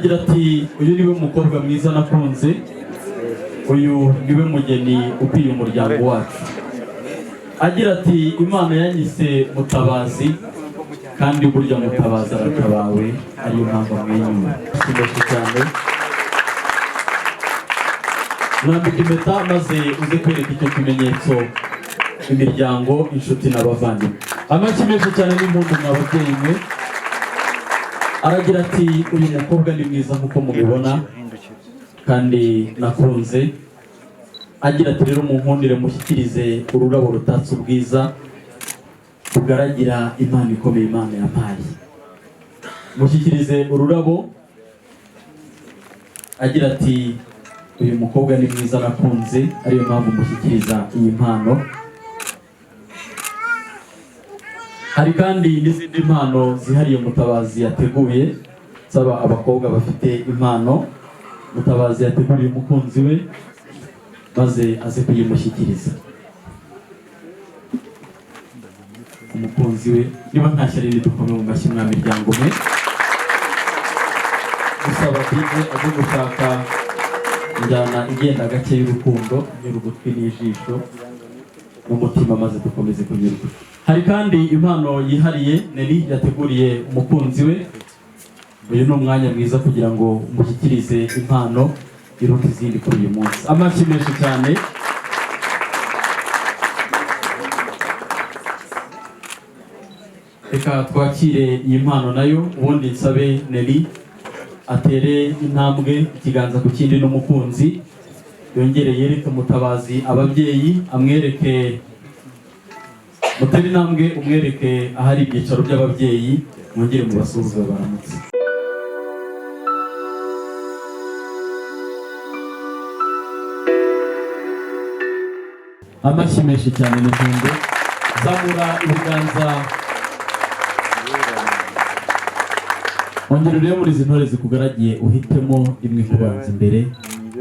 agira ati uyu niwe mukobwa mwiza nakunze, uyu niwe mugeni ukwiye umuryango wacu. Agira ati Imana yanyise Mutabazi kandi burya Mutabazi aratabawe, ariyo mpamvu amwenyura. Sindashye cyane mwambika impeta maze uze kwereka icyo kimenyetso imiryango, inshuti n'abavandimwe. Amashyi menshi cyane n'impundu mwababyeyi mwe. Aragira ati uyu mukobwa ni mwiza nk'uko mubibona kandi nakunze. Agira ati rero munkundire mushyikirize ururabo rutatse ubwiza rugaragira Imana ikomeye Imana yampaye. Mushyikirize ururabo. Agira ati uyu mukobwa ni mwiza nakunze, ariyo mpamvu mushyikiriza iyi mpano. Hari kandi n'izindi mpano zihariye Mutabazi yateguye, saba abakobwa bafite impano Mutabazi yateguriye umukunzi we maze aze kuyimushyikiriza. Umukunzi we niba nta shyari dukomeye mu mashyi mwa miryango mwe. Gusaba bize aje gushaka njyana igenda gake y'urukundo, nyura ugutwi n'ijisho n'umutima maze dukomeze kunyurwa. Hari kandi impano yihariye Neri yateguriye umukunzi we. Uyu ni umwanya mwiza kugira ngo umushyikirize impano iruta izindi kuri uyu munsi. Amashyi menshi cyane. Reka twakire iyi mpano nayo, ubundi nsabe Neri atere intambwe ikiganza ku kindi n'umukunzi, yongere yereke Mutabazi ababyeyi, amwereke mutere intambwe umwereke ahari ibyicaro by'ababyeyi, mwongere mubasuhuze baramutse. Amashyi menshi cyane n'impundu. Zamura ibiganza, ongera urebe muri izi ntore zikugaragiye, uhitemo imwe kubanza imbere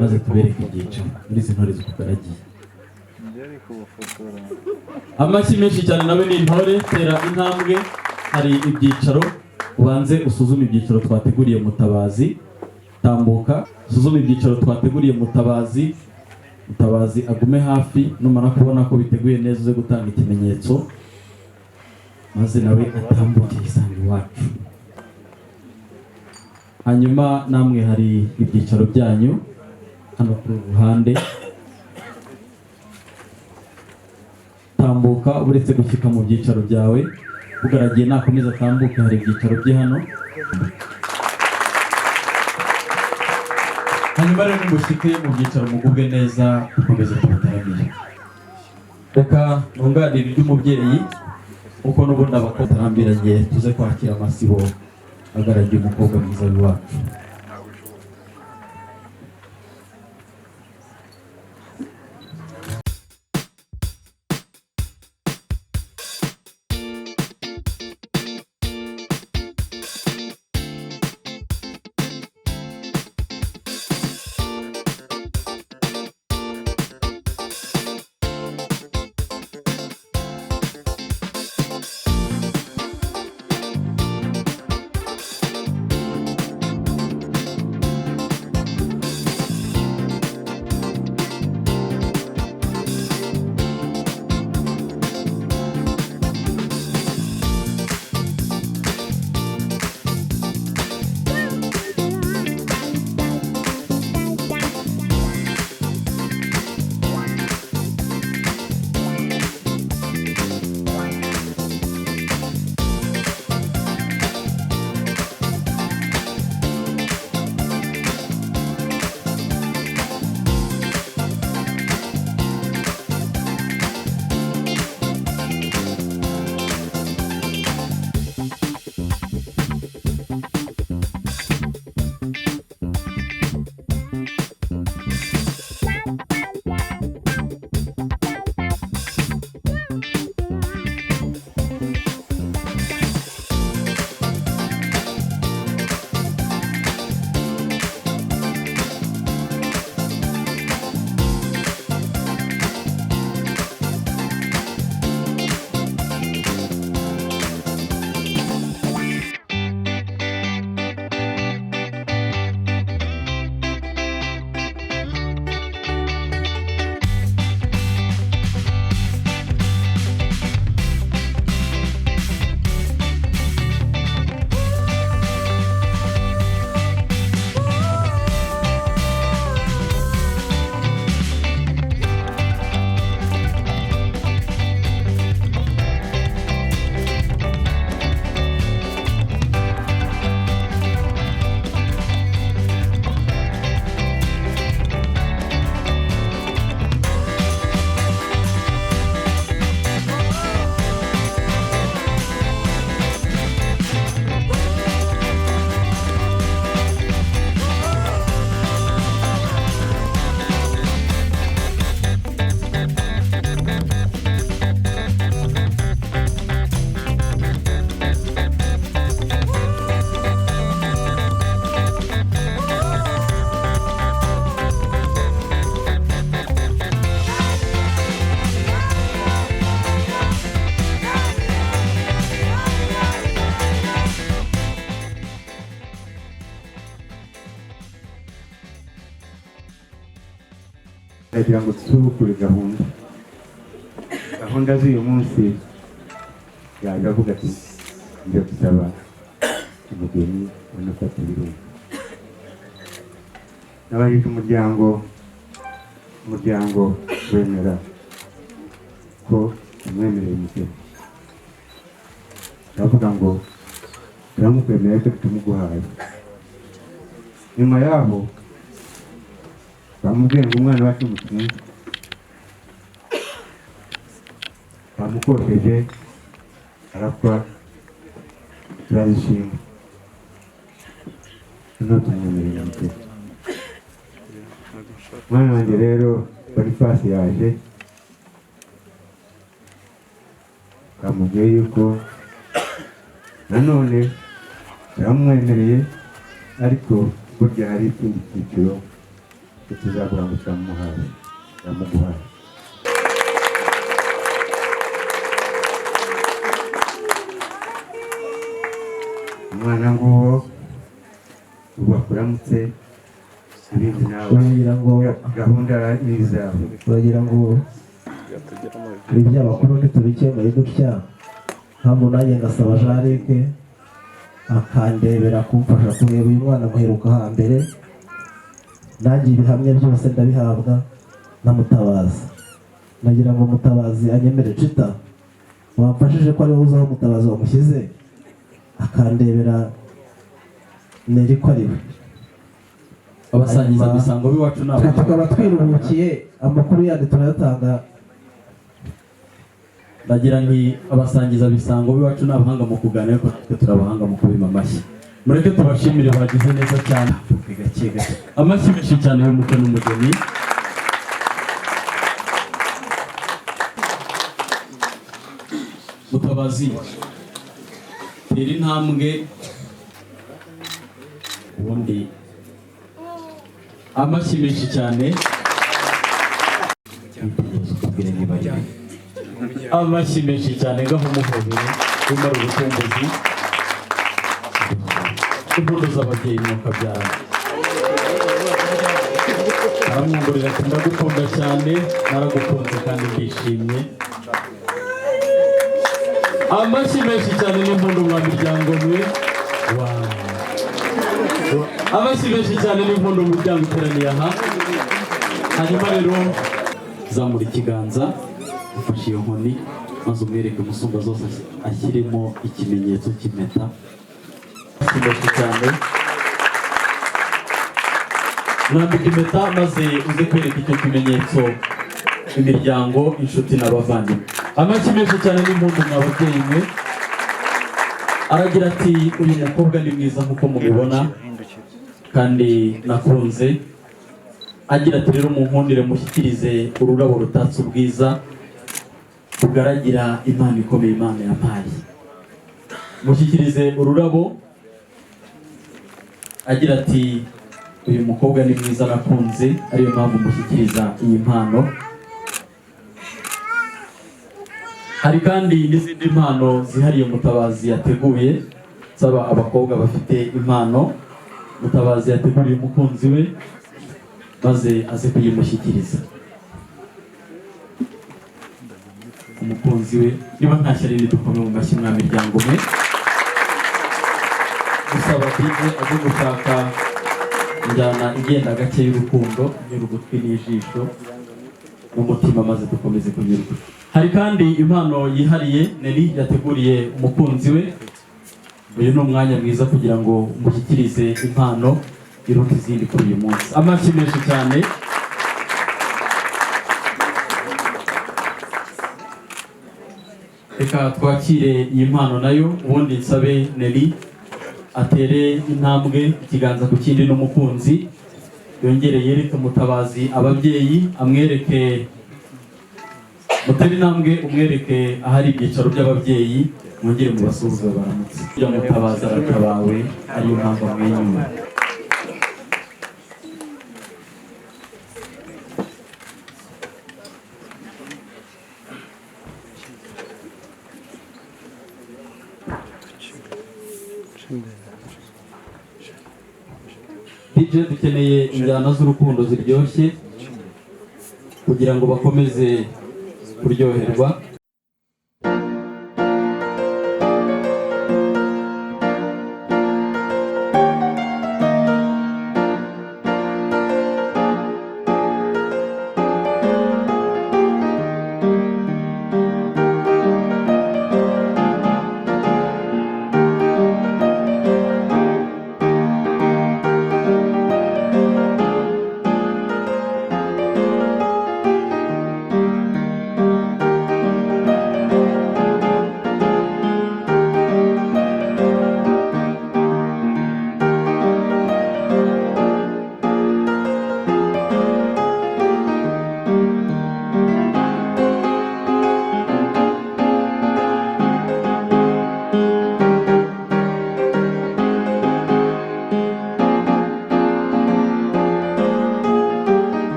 maze tubereke ibyiciro muri izi ntore zikugaragiye. Amashyi menshi cyane nawe ni intore. Tera intambwe, hari ibyicaro, ubanze usuzume ibyiciro twateguriye Mutabazi. Tambuka usuzume ibyiciro twateguriye Mutabazi. Mutabazi agume hafi, numara kubona ko biteguye neza uze gutanga ikimenyetso maze nawe atambuke yisange iwacu. Hanyuma namwe hari ibyicaro byanyu hano ku ruhande. Tambuka uretse gushyika mu byicaro byawe, ugaragiye nakomeza atambuke, hari ibyicaro bye hano. Hanyuma rero nimushyike mu byicaro mugubwe neza, dukomeze tubataramire. Reka ntunganire iby'umubyeyi uko n'ubundi abatarambirange tuze kwakira amasibo agaragiye umukobwa mwiza w'iwacu. ndagira ngo tusubukure gahunda z'uyu munsi. Yaje avuga ati njya gusaba umugeni wanafata ibirungo. N'abajije umuryango wemera ko umwemereye umugeni. Ndavuga ngo turamukwemereye ko tumuguhaye. Nyuma yaho bamubwiye ngo umwana wacu mutumwe, bamukosheje arapfa, turabishima. Noneho tumwemereye umugeni. Umwana wanjye rero Boniface yaje, bamubwiye yuko nanone turamwemereye, ariko burya hari ikindi cyiciro tuzavuga ngo turamuguhaye. Umwana nguwo ubu akuramutse, ibindi nawe uragira ngo gahunda n'izawe. uragira ngo iby'abakuru ntitubikemure dutya, ntabwo nanjye ngasaba Jarike akandebera kumfasha kureba uyu mwana muheruka hambere. Nanjye ibihamya byose ndabihabwa na Mutabazi. Nagira ngo Mutabazi anyemere Cita wamfashije ko ariwe uzaho Mutabazi wamushyize, akandebera neri ko ariwe. abasangiza bisango b'iwacu nabo tukaba twiruhukiye, amakuru yandi turayatanga. ndagira nti abasangiza bisango b'iwacu ni abahanga mu kuganira, ariko natwe turabahanga mu kubima amashyi. Mureke tubashimire, bagize neza cyane. Gake gake amashyi menshi cyane y'umukwe n'umugeni. Mutabazi, tera intambwe ubundi amashyi menshi cyane. Amashyi menshi cyane ngaho umuhobere umara ubukumbuzi, impundu z'ababyeyi mukabyara. Aramwongorera ati ndagukunda cyane, naragukunze kandi ndishimye. Amashyi menshi cyane n'impundu mwa miryango mwe. Amashyi menshi cyane n'impundu mu miryango iteraniye aha. Hanyuma rero zamura ikiganza, ufashe iyo nkoni, maze umwereke umusumba zose ashyiremo ikimenyetso cy'impeta. Amashyi menshi cyane. Mwambika impeta maze uze kwereka icyo kimenyetso imiryango, inshuti n'abavandimwe. Amashyi menshi cyane n'impundu mwa babyeyi mwe. Aragira ati uyu mukobwa ni mwiza nk'uko mubibona kandi nakunze. Agira ati rero munkundire mushyikirize ururabo rutatse ubwiza, rugaragira Imana ikomeye Imana yampaye. Mushyikirize ururabo. Agira ati uyu mukobwa ni mwiza nakunze, ariyo mpamvu mushyikiriza iyi mpano. Hari kandi n'izindi mpano zihariye Mutabazi yateguye, nsaba abakobwa bafite impano Mutabazi yateguriye umukunzi we, maze aze kuyimushyikiriza. Umukunzi we niba nta shyari ridukome mu mashyi mwa miryango mwe. Gusaba DJ aze gushaka injyana igenda gake y'urukundo, inyura ugutwi n'ijisho n'umutima, maze dukomeze kunyurwa. Hari kandi impano yihariye Neri yateguriye umukunzi we. Uyu ni umwanya mwiza kugira ngo umushyikirize impano iruta izindi kuri uyu munsi. Amashyi menshi cyane. Reka twakire iyi mpano nayo, ubundi nsabe Neri atere intambwe ikiganza ku kindi n'umukunzi, yongere yereke Mutabazi ababyeyi, amwereke mutere intambwe, umwereke ahari ibyicaro by'ababyeyi, mwongere mubasuhuze baramutse. Iyo Mutabazi aratabawe, ariyo mpamvu amwenyura. DJ dukeneye injyana z'urukundo ziryoshye. kugira ngo bakomeze kuryoherwa.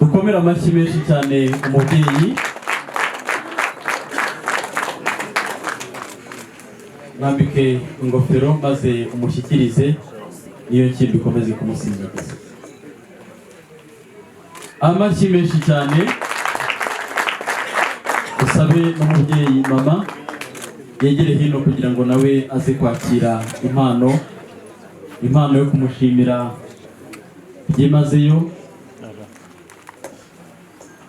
Dukomere amashyi menshi cyane umubyeyi. Mwambike ingofero maze umushyikirize niyo kintu bikomeze kumusingiza. Amashyi menshi cyane. Usabe n'umubyeyi mama yegere hino kugira ngo nawe aze kwakira impano yo kumushimira byimazeyo.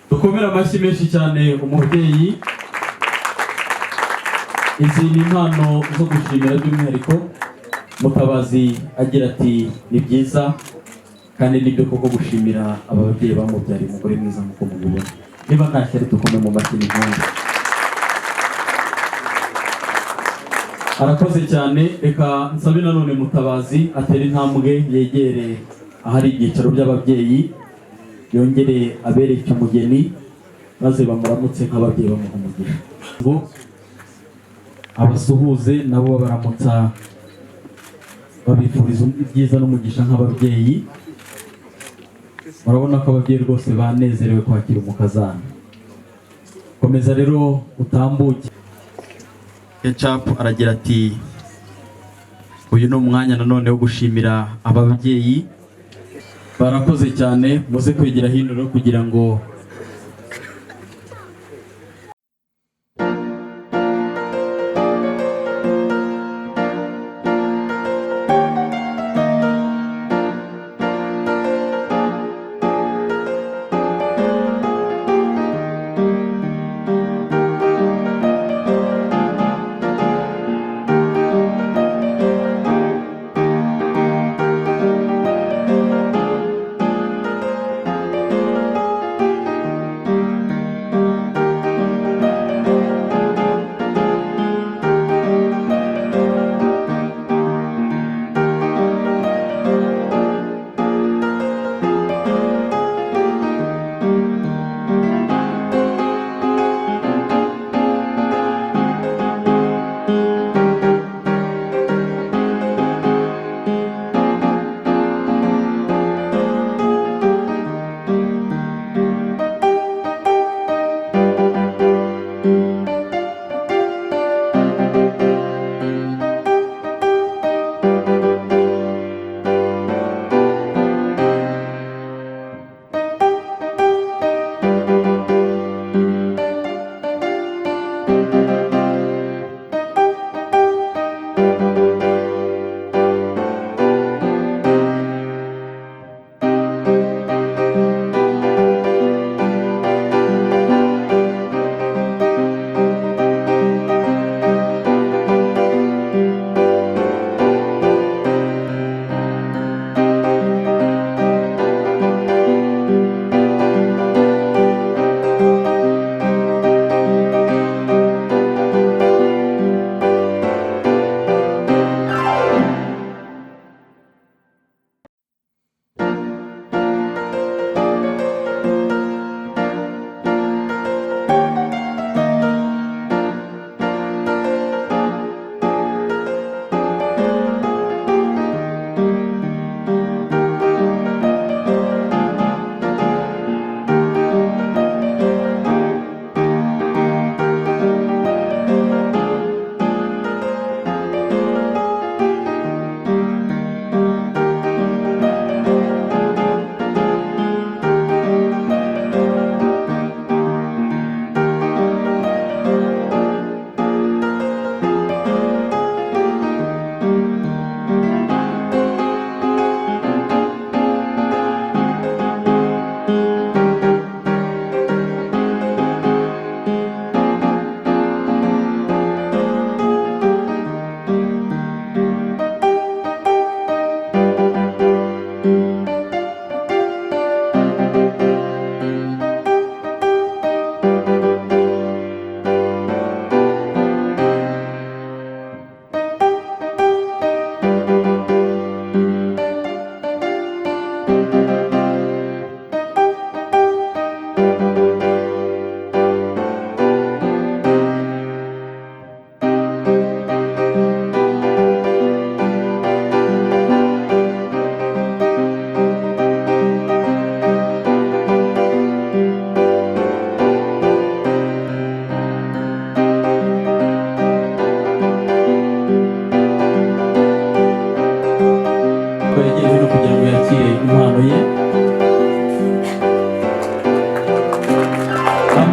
Dukomere amashyi menshi cyane umubyeyi. Izi ni impano zo gushimira by'umwihariko. Mutabazi agira ati ni byiza kandi nibyo koko gushimira ababyeyi bamubyariye umugore mwiza nk'uko mubibona. Niba nta shyari dukome mu mashyi n'impundu. Arakoze cyane. Reka nsabe nanone Mutabazi atera intambwe yegere ahari ibyicaro by'ababyeyi, yongere abereke umugeni maze bamuramutse nk'ababyeyi bamuha umugisha. Ngo abasuhuze nabo babaramutsa babifuriza ibyiza n'umugisha nk'ababyeyi. Murabona ko ababyeyi rwose banezerewe kwakira umukazana. Komeza rero utambuke. Ketchup aragira ati uyu ni umwanya nanone wo gushimira ababyeyi. Barakoze cyane. Muze kwegera hino kugira ngo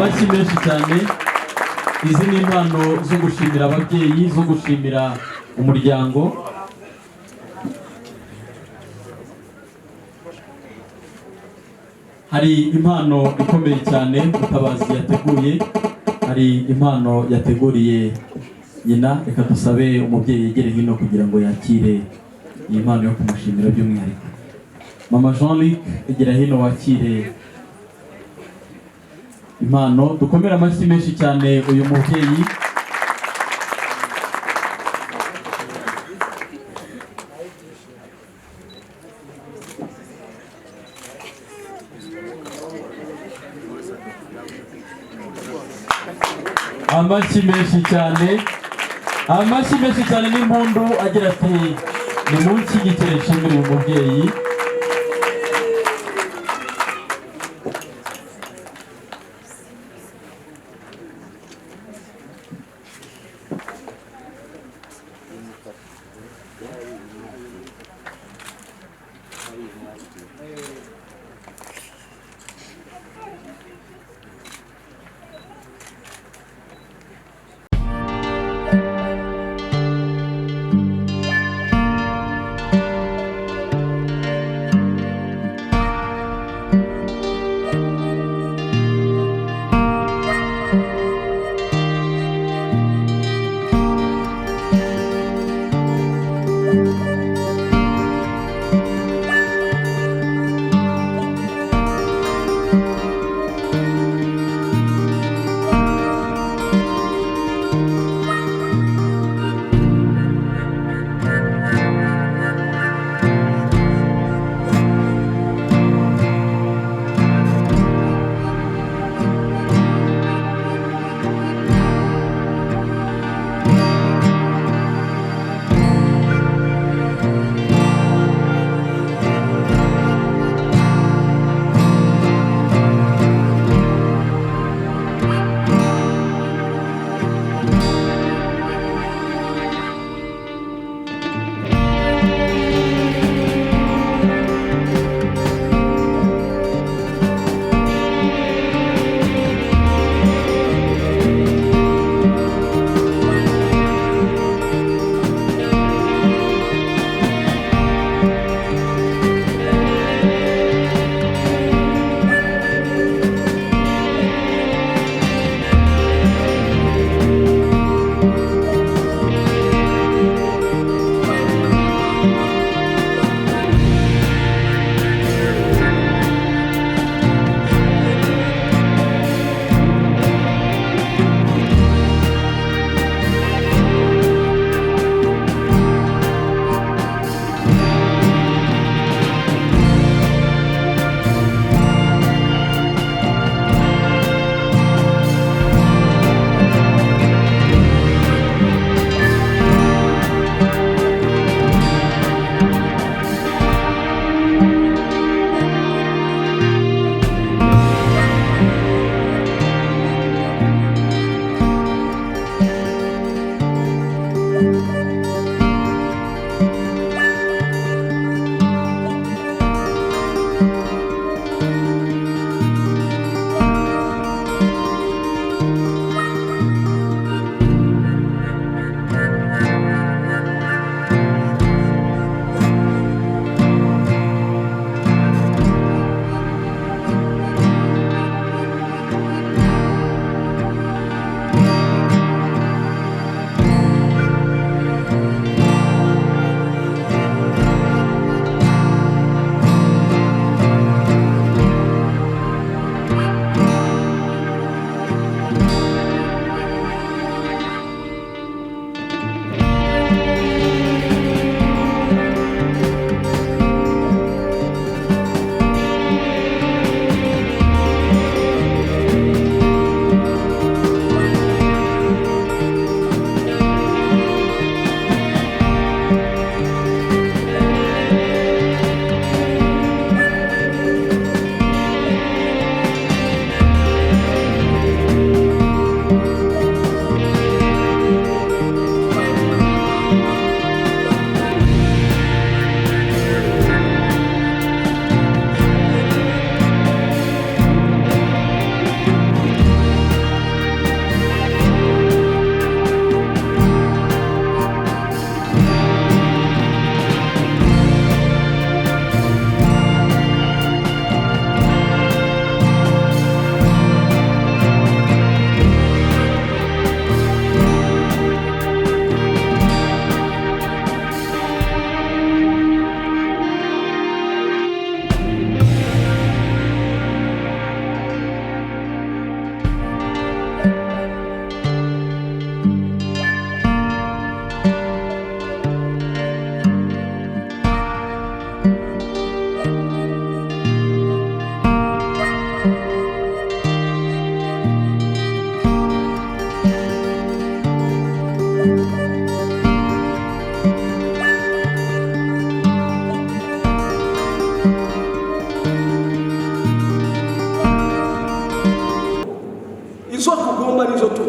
amashyi menshi cyane. Izi ni impano zo gushimira ababyeyi, zo gushimira umuryango. Hari impano ikomeye cyane Mutabazi yateguye, hari impano yateguriye nyina. Reka dusabe umubyeyi yegere hino kugira ngo yakire iyi mpano yo kumushimira by'umwihariko. Mama Jean-Luc, egera hino wakire impano. Dukomere amashyi menshi cyane uyu mubyeyi. Amashyi menshi cyane, amashyi menshi cyane n'impundu agira ati ni munsi y'igikere nshimira uyu mubyeyi.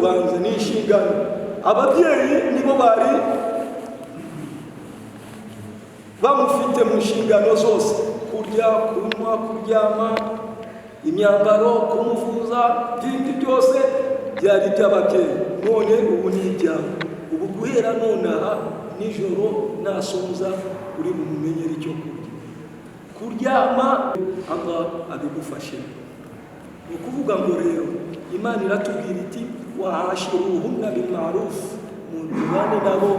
tubanze ni inshingano. Ababyeyi nibo bari bamufite mu nshingano zose, kurya, kunywa, kuryama, imyambaro, kumuvuza, ibindi byose byari iby'ababyeyi. None ubu ni ibyawe. Ubu guhera nonaha nijoro nasonza uri bumumenyere icyo kurya, kuryama Allah abigufashe. Ni ukuvuga ngo rero Imana iratubwira iti wahashiruhunna bil ma'ruf, mubane nabo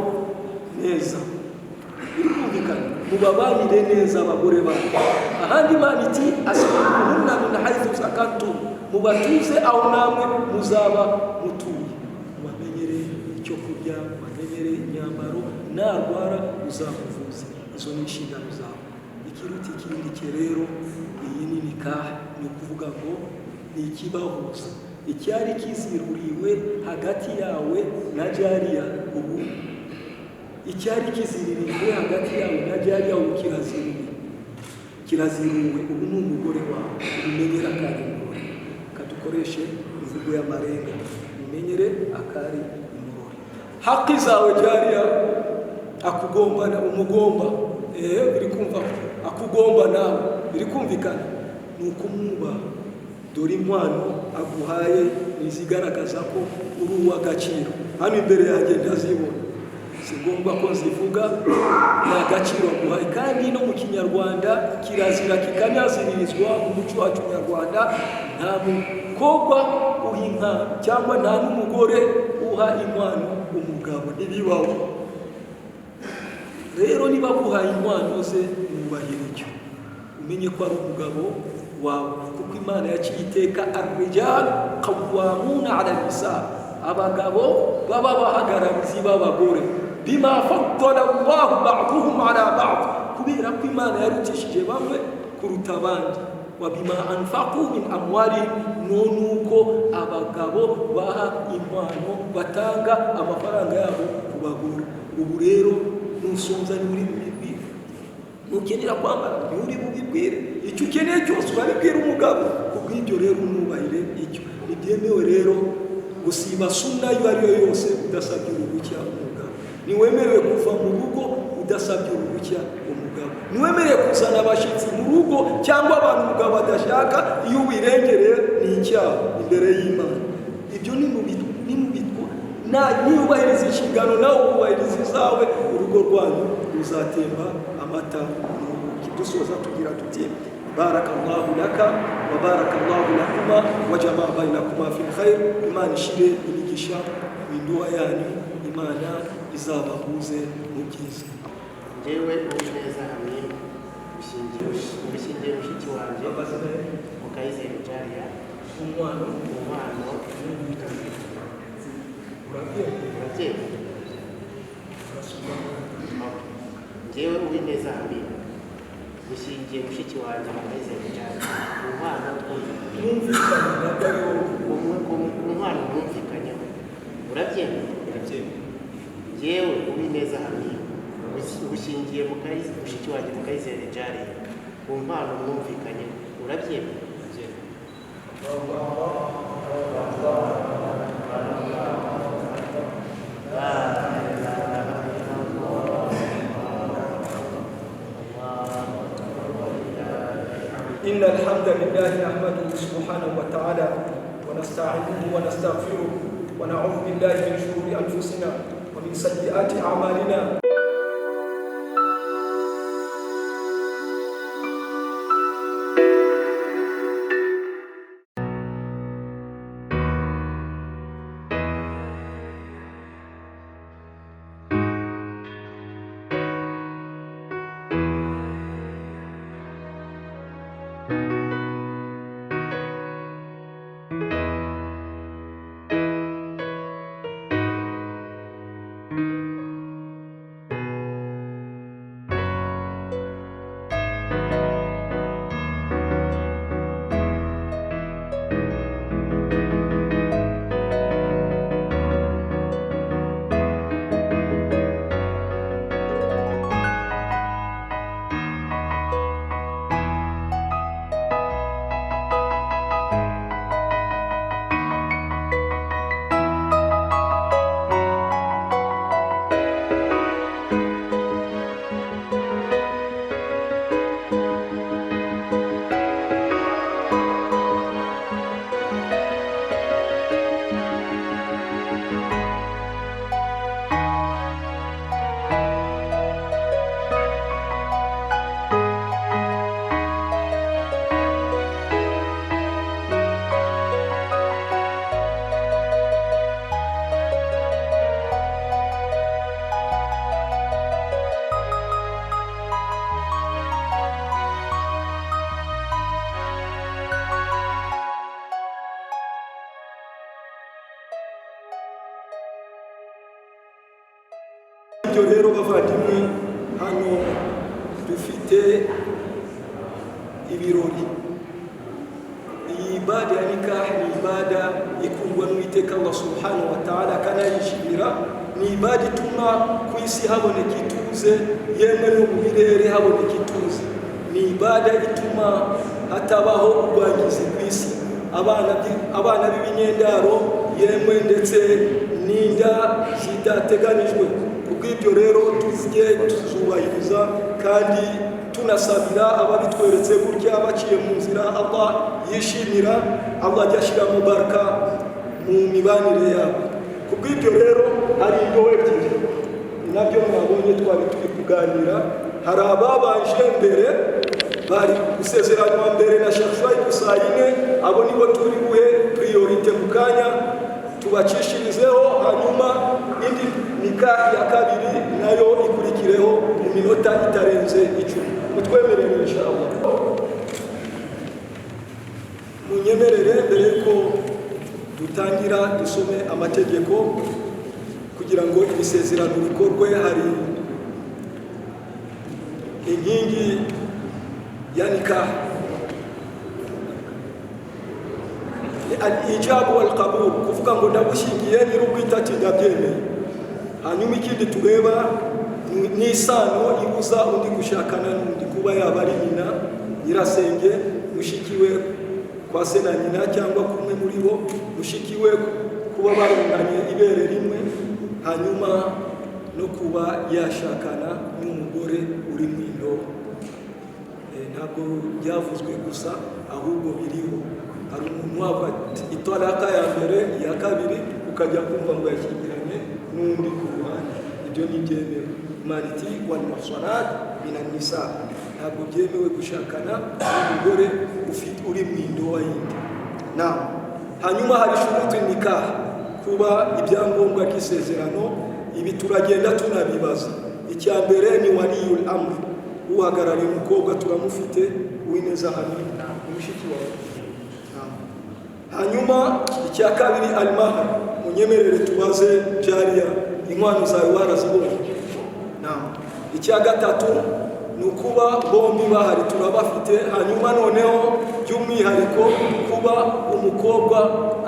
neza. Birumvikana mubabanire neza abagore babo. Ahandi Imana iti asbiruhunna min haythu sakantum, mubatuze aho namwe muzaba mutuye. Mubamenyere icyo kurya, mubamenyere imyambaro, narwara uzamuvuze. Izo ni inshingano zawe. Ikiruta ikindi cye rero, iyi ni nikah, ni ukuvuga ngo ni ikibahuza, icyari kiziruriwe hagati yawe na jariya. Ubu icyari kiziririwe hagati yawe na jariya ubu kiraziriwe. Ubu ni umugore wawe, umenyere akari umugore. Kadukoreshe imvugo y'amarenga, umenyere akari umugore. Haki zawe jariya akugomba, umugomba, biri kumva, akugomba nawe, biri kumvikana, ni ukumwubaha. Dore inkwano aguhaye nizigaragaza ko uri uw'agaciro. Hano imbere yanjye ndazibona, si ngombwa ko zivuga, ni agaciro aguhaye. Kandi no mu Kinyarwanda kirazira kikanaziririzwa mu muco wacu nyarwanda, nta mukobwa uha inkwano cyangwa nta n'umugore uha inkwano umugabo, ntibibaho. Rero niba aguhaye inkwano ze mwubahire icyo, umenye ko ari umugabo wawe, kuko Imana yaciye iteka ar-rijal qawwamuna 'ala an-nisa, abagabo baba bahagararizi b'abagore. Bima faddala Allahu ba'dahum 'ala ba'd, kubera ko Imana yarutishije bamwe kuruta abandi. Wa bima anfaqu min amwalihim, nuko abagabo baha inkwano, batanga amafaranga yabo ku bagore. Ubu rero nusonza ni muri bibiri, nukenera kwambara ni uri bubibwire, icyo ukeneye cyose urabibwira umugabo. Kubw'ibyo rero umwubahire icyo. Ntibyemewe rero gusiba sunna iyo ari yo yose udasabye uruhushya umugabo. Ntiwemerewe kuva mu rugo udasabye uruhushya umugabo. Ntiwemerewe kuzana abashyitsi mu rugo cyangwa abantu umugabo adashaka. Iyo ubirengereye ni icyaha imbere y'Imana. Ibyo ni mu bitwa niyubahiriza inshingano nawe ukubahiriza izawe, urugo rwanyu ruzatemba amata n'ubuki. Dusoza tugira tuti barakallahu laka wa barakallahu lakuma wa jamaa bainakuma fil khair. Imana ishire imigisha mu ndoa yanyu, Imana izabahuze mu byiza. Jewe Uwineza hamwe ubishingiye mushiki wanjye Mukayizere Jariya, umwana urabyeyi. Jewe Uwineza hamwe bishingiye mushiki wanjye Mukayizere Jariya, umwana umwana mwumvikanyeho, urabyeyi. Jewe Uwineza hamwe ubishingiye mushiki wanjye Mukayizere Jariya, ku mpano mwumvikanye, urabyemera? إن الحمد لله نحمده سبحانه وتعالى ونستعينه ونستغفره ونعوذ بالله من شرور أنفسنا ومن سيئات أعمالنا. y'ibyo rero bavandimwe, hano dufite ibirori. Iyi ibada ya nikah ni ibada ikundwa n'Uwiteka Allah subhanahu wa ta'ala, akanayishimira. Ni ibada ituma ku isi haboneka ituze, yemwe no mu birere haboneka ituze. Ni ibada ituma hatabaho urwangizi ku isi, abana b'ibinyendaro yemwe ndetse n'inda zitateganijwe. Kubw'ibyo rero tujye tuzubahiriza kandi tunasabira ababitweretse gutya baciye mu nzira Allah yishimira, Allah ajya ashyiramo baraka mu mibanire yabo. Kubw'ibyo rero hari indobo ebyiri, nabyo mwabonye twari turi kuganira. Hari ababanje mbere bari gusezeranywa mbere na Sheikh Shuaib Husayine, abo nibo turi buhe priorite mu kanya tubacishirizeho, hanyuma indi nikah ya kabiri nayo ikurikireho mu minota itarenze 10. Mutwemerere inshallah. Munyemerere mbere ko dutangira dusome amategeko kugira ngo ibisezerano bikorwe. Hari inkingi ya nikah, al-ijab wal-qabul, kuvuga ngo ndagushyingiye nyir'ubwite ati ndabyemeye. Hanyuma ikindi tureba ni isano ibuza undi gushakana n'undi, kuba yaba ari nyina, nyirasenge, mushikiwe kwa se na nyina, cyangwa kumwe muri bo, mushikiwe kuba barunganye ibere rimwe, hanyuma no kuba yashakana n'umugore uri mu ndobo. Ntabwo byavuzwe gusa, ahubwo biriho. Hari umuntu wavuga ati italaka ya mbere, iya kabiri, ukajya kumva ngo yashyingiranye n'undi ku ruhande. Ibyo ni byemewe. Mariti wal muhsanat minan nisa, ntabwo byemewe gushakana n'umugore uri mu ndobo yindi. Hanyuma hari shurutu nikah, kuba ibyangombwa by'isezerano. Ibi turagenda tunabibaza. Icya mbere ni waliyul amr, uhagarariye umukobwa turamufite, Uwineza Hamid, umushiki wawe. Hanyuma icya kabiri al-mahr, munyemerere tubaze Jariya, inkwano zawe warazibonye. Icya gatatu ni ukuba bombi bahari turabafite. Hanyuma noneho by'umwihariko kuba umukobwa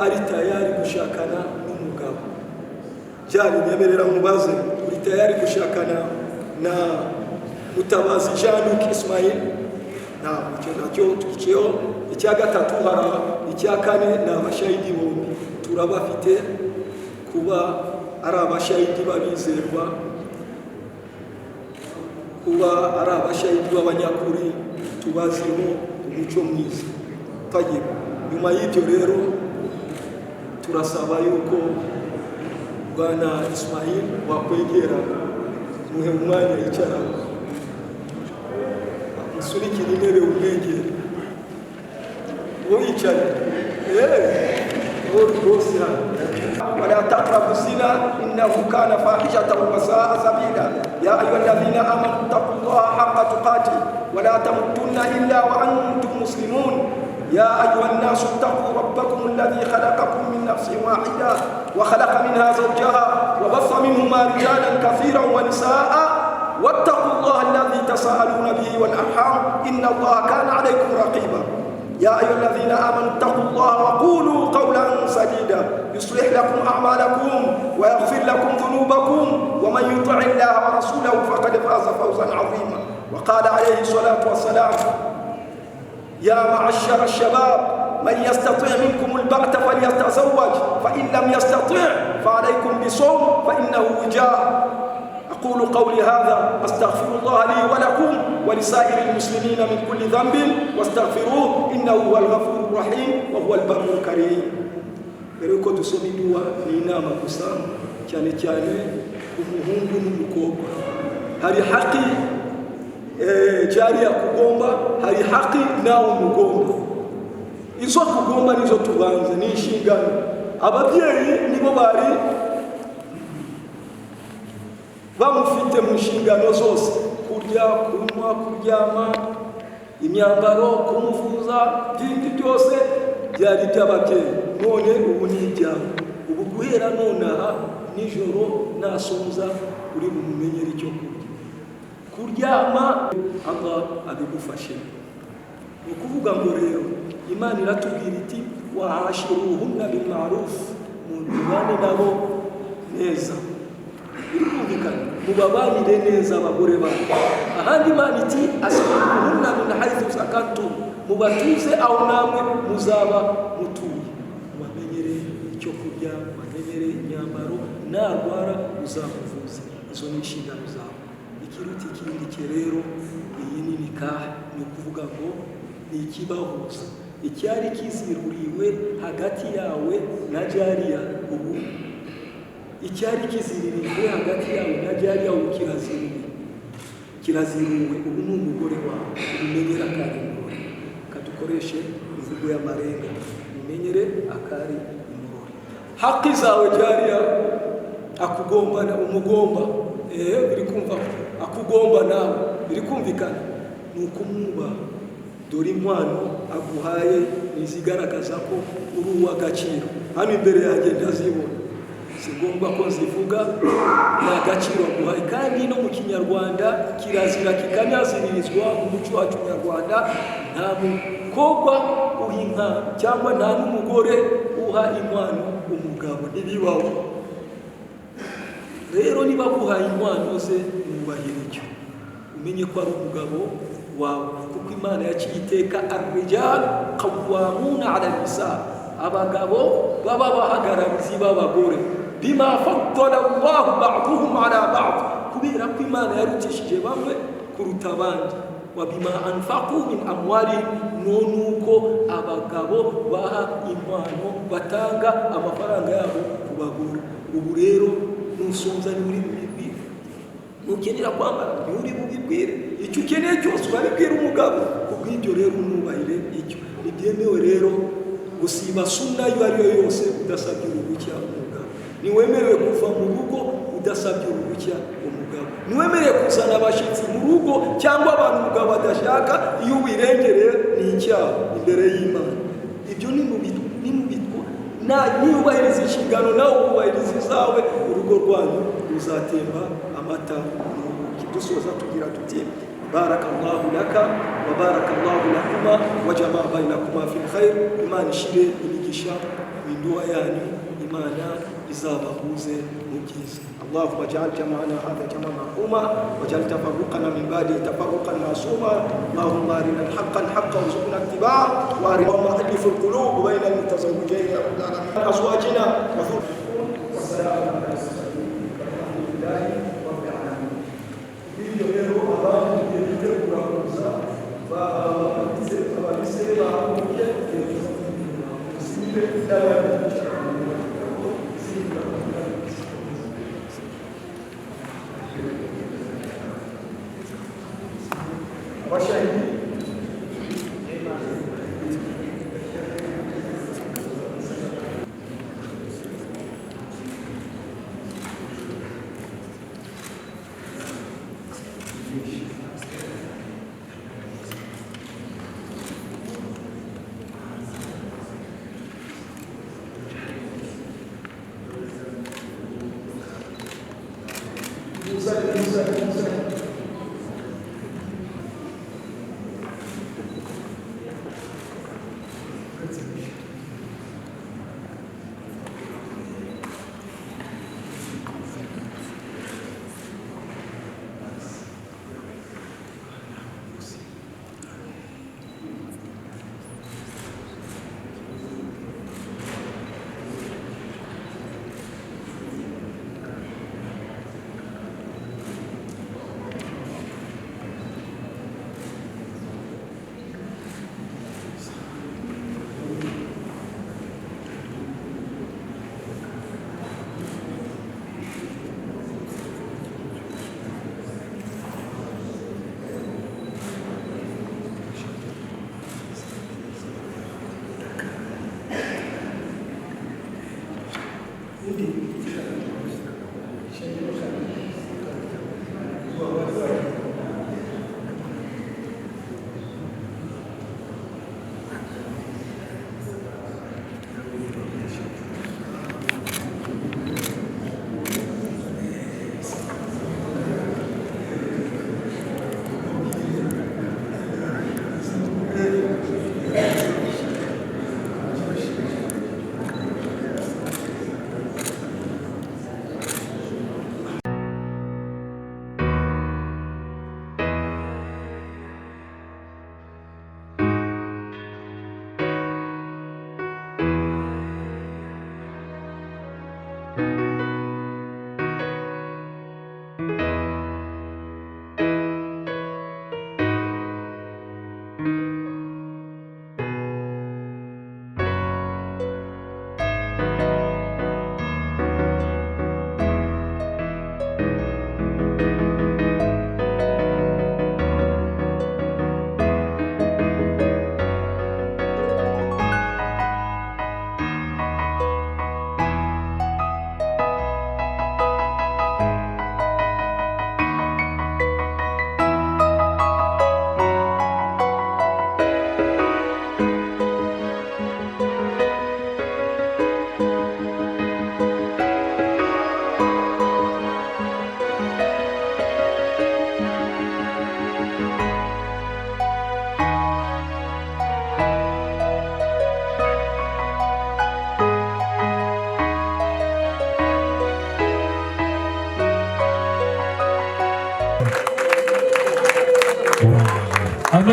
ari tayari gushakana n'umugabo. Jari, nyemerera mubaze, uri tayari gushakana na Mutabazi Jean-Luc Ismail? Icyo nacyo tukiceho. Icya gatatu hari icya kane ni abashahidi bombi turabafite, kuba ari abashahidi babizerwa, kuba ari abashahidi b'abanyakuri, tubaziho umuco mwiza. Nyuma y'ibyo rero turasaba yuko Bwana Ismail wakwegera, muhe umwanya yicara, musunikire intebe umwegere. Wicaye rwose hano. ولا تقربوا الزنا إنه كان فاحشة وساء سبيلا يا أيها الذين آمنوا اتقوا الله حق تقاته ولا تموتن إلا وأنتم مسلمون يا أيها الناس اتقوا ربكم الذي خلقكم من نفس واحدة وخلق منها زوجها وبث منهما رجالا كثيرا ونساء واتقوا الله الذي تساءلون به والأرحام إن الله كان عليكم رقيبا يا أيها الذين آمنوا اتقوا الله وقولوا قولا سديدا يصلح لكم أعمالكم ويغفر لكم ذنوبكم ومن يطع الله ورسوله فقد فاز فوزا عظيما. وقال عليه الصلاة والسلام يا معشر الشباب من يستطيع منكم البغة فليتزوج فإن لم يستطيع فعليكم بصوم فإنه وجاء. أقول قولي هذا أستغفر الله لي ولكم ولسائر المسلمين من كل ذنب واستغفروه إنه هو الغفور الرحيم وهو البر الكريم. Bereko dusoma dua ni inama gusa, cyane cyane umuhungu n'umukobwa. Hari haki Jariya kugomba, hari haki nawe umugomba. Izo kugomba nizo tubanze, ni inshingano. Ababyeyi nibo bari bamufite mu nshingano zose, kurya, kunywa, kuryama, imyambaro, kumuvuza, byindi byose byari iby'ababyeyi. None ubu ni ibyawe. Ubu guhera nonaha nijoro nasonza uri bumumenyere icyo kurya. Kuryama Allah abigufashe. Ni ukuvuga ngo rero Imana iratubwira iti wahashiruhunna bil ma'ruf, mubane nabo neza. Birikumvikana, mubabanire neza abagore babo. Ahandi Imana iti ashiruhunna min haythu sakantum, mubatuze aho namwe muzaba mutuye. Mubamenyere icyo kurya, mubamenyere imyambaro, narwara uzamuvuze. Izo ni inshingano zawe. Ikiruta ikindi cye rero, iyi ni nikaha, ni ukuvuga ngo ni ikibahuza. Icyari kiziruriwe hagati yawe na jariya, ubu icyari kiziririwe hagati yawe na jariya ubu kiraziriwe, ubu ni umugore wawe. Umenyere akari imurori, kadukoreshe imvugo y'amarenga, umenyere akari imurori. Haki zawe jariya akugomba, umugomba, biri kumva, akugomba nawe, biri kumvikana, ni ukumwubaha. Dore inkwano aguhaye nizigaragaza ko uri uw'agaciro. Hano imbere yanjye ndazibona, si ngombwa ko zivuga, ni agaciro aguhaye. Kandi no mu Kinyarwanda kirazira kikanaziririzwa mu muco wacu nyarwanda, nta mukobwa uha inka cyangwa nta n'umugore uha inkwano umugabo, ntibibaho. Rero niba guhaye inkwano ze mwubahire icyo, umenye ko ari umugabo wawe, kuko Imana yaciye iteka ar-rijal qawwamuna 'ala an-nisa, abagabo baba bahagararizi b'abagore, bima faddala Allahu ba'dahum 'ala ba'd, kubera ko Imana yarutishije bamwe kuruta abandi, wa bima anfaqu min amwalihim, nuko abagabo baha impano, batanga amafaranga yabo ku bagore. Ubu rero nusonza ni muri bibiri, nukenera kwambara ni uri bubibwire, icyo ukeneye cyose urabibwira umugabo. Kubw'ibyo rero umwubahire icyo. Ntibyemewe rero gusiba sunna iyo ari yo yose udasabye uruhushya umugabo. Ntiwemerewe kuva mu rugo udasabye uruhushya umugabo. Ntiwemerewe kuzana abashyitsi mu rugo cyangwa abantu umugabo adashaka, iyo ubirengereye ni icyaha imbere y'Imana. Ibyo ni mu bitwa niyubahiriza inshingano nawe ubahiriza izawe, urugo rwanyu ruzatemba amata n'ubuki. Dusoza tugira tuti barakallahu laka wa barakallahu lakuma wa jamaa bainakuma fil khair. Imana ishire imigisha mu ndoa yanyu, Imana izabahuze mu byiza. Allahumma ja'al jama'ana hadha jama'an marhuma waj'al tafarruqana min ba'di tafarruqan ma'suma. Allahumma arina al-haqqa al-haqqa warzuqna ittiba'ah wa arina alif al-qulub bayna al-mutazawwijayn ya rabbal alamin azwajina wa wassalamu alhamdulillahi rabbil alamin. Video leo abantu bitegura kuza ababisera bahuye sibe dawa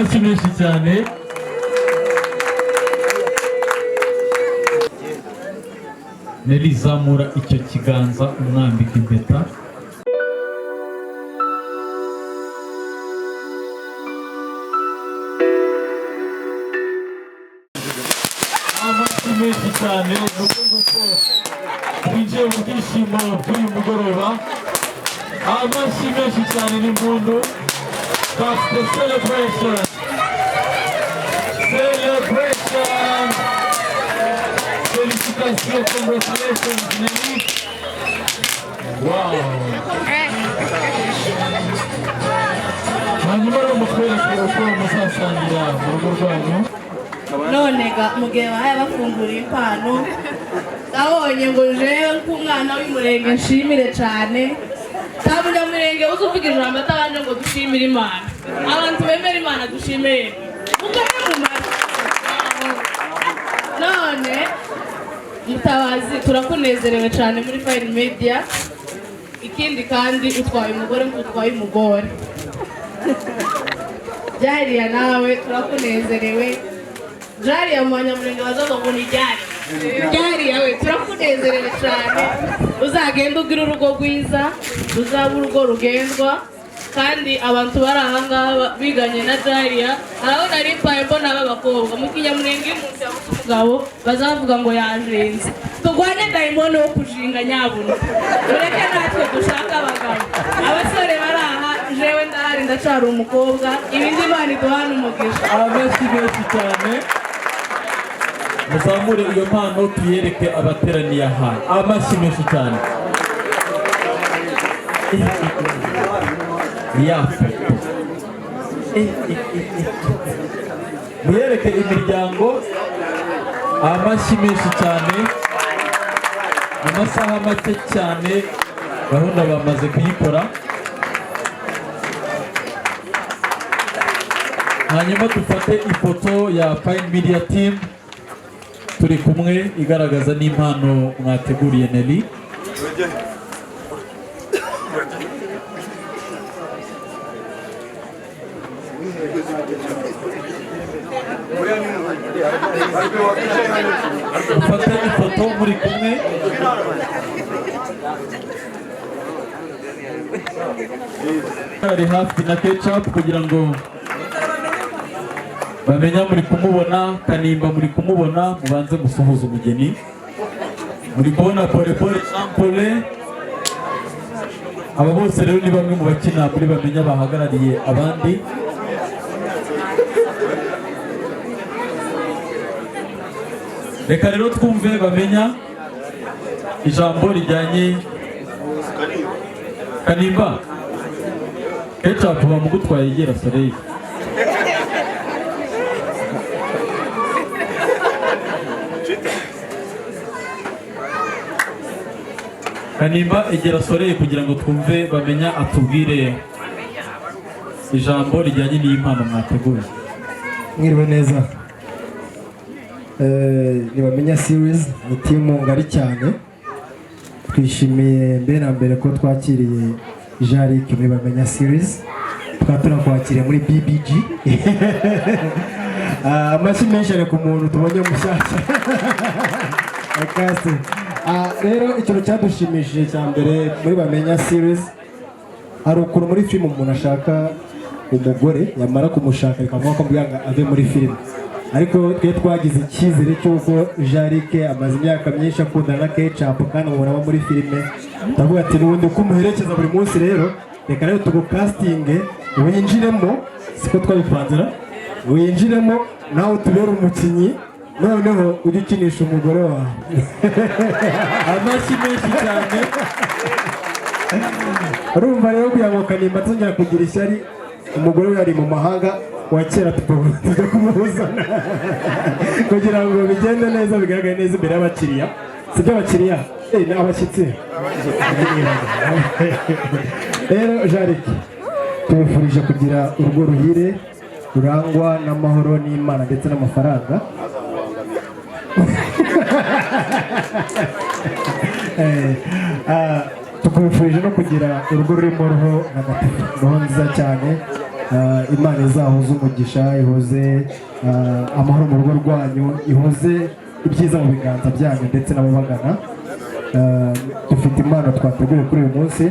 amashyi menshi cyane. Nelly zamura icyo kiganza umwambika impeta. Amashyi menshi cyane twinjiye mu byishimo by'uyu mugoroba. Amashyi menshi cyane n'impundu. That's the celebration. Celebration. Félicitations, congratulations, Nelly. Wow. Hanyuma rero mutwereke uko muzasangira mu rugo rwanyu. None ga mugihe bahaye bafungura impano nabonye ngo jewe nk'umwana w'umurenge nshimire cyane nta munyamurenge uzi uvuga ijambo atabanje ngo dushimire Imana. Abantu bemera Imana dushimire mugane mu mara. None Mutabazi turakunezerewe cyane muri Fine Media. Ikindi kandi utwaye umugore nk'utwaye umugore. Jariya nawe turakunezerewe. Jariya mu banyamurenge bazavuga ngo ni Jariya we turakunezerewe cyane. Uzagenda ugira urugo rwiza, uzaba urugo rugendwa. Kandi abantu bari aha ngaha biganye na Jariya arabona ari mpaye mbona b'abakobwa mu kinyamurenge y'umuntu yabuze umugabo bazavuga ngo yajenze. Turwanye dayimoni wo kujinga nyabuna. Tureke natwe dushaka abagabo. Abasore bari aha jewe ndahari ndacara umukobwa ibindi Imana iduhana umugisha. Amashyi menshi cyane. Muzamure iyo mpano tuyereke abateraniye aha. Amashyi menshi cyane. Ya foto. Muyereke imiryango. Amashyi menshi cyane. Amasaha make cyane gahunda bamaze kuyikora. Hanyuma dufate ifoto ya Fine Media Team turi kumwe igaragaza n'impano mwateguriye Nelly. Dufate ifoto muri kumwe. Ari hafi na Ketchup kugira ngo bamenya muri kumubona. Kanimba muri kumubona, mubanze musuhuza umugeni. Muri kubona Pole Pole Jean-Paul. Aba bose rero ni bamwe mu bakina muri bamenya bahagarariye abandi. Reka rero twumve bamenya ijambo rijyanye. Kanimba Ketchup bamugutwaye yegera Soleil. Kanimba egera Soleil kugira ngo twumve bamenya atubwire ijambo rijyanye n'impano mwateguye. Mwiriwe neza. Nibamenya series ni timu ngari cyane. Twishimiye mbere na mbere ko twakiriye Jarick muri bamenya series. Tukaba kwakiriye muri BBG. Amashyi menshi ari ku muntu tubonye mushyashya. Akase. Rero ikintu cyadushimishije cya mbere muri bamenya series hari ukuntu muri film umuntu ashaka umugore yamara kumushaka bikavuga ko mbwanga ave muri film. Ariko twe twagize icyizere cy'uko Jarick amaze imyaka myinshi akundana na Ketchup kandi umuntu aba muri filime. Ndavuga ati n'ubundi uko umuherekeza buri munsi rero reka rero tugukastinge winjiremo, siko twabipanzira, winjiremo nawe tubere umukinnyi noneho ujye ukinisha umugore wawe. Amashyi menshi cyane. Urumva rero kugira ngo Kanimba tuzongera kugira ishyari umugore we ari mu mahanga wa kera tujya kumuzana kugira ngo bigende neza bigaragare neza imbere y'abakiriya. Sibyo abakiriya ni abashyitsi. Rero Jarick tubifurije kugira urugo ruhire rurangwa n'amahoro n'Imana ndetse n'amafaranga. Tukubifurije no kugira urugo rurimo roho ntagatifu, roho nziza cyane Imana izahoze umugisha, ihoze amahoro mu rugo rwanyu, ihoze ibyiza mu biganza byanyu ndetse n'ababagana. Dufite impano twateguye kuri uyu munsi,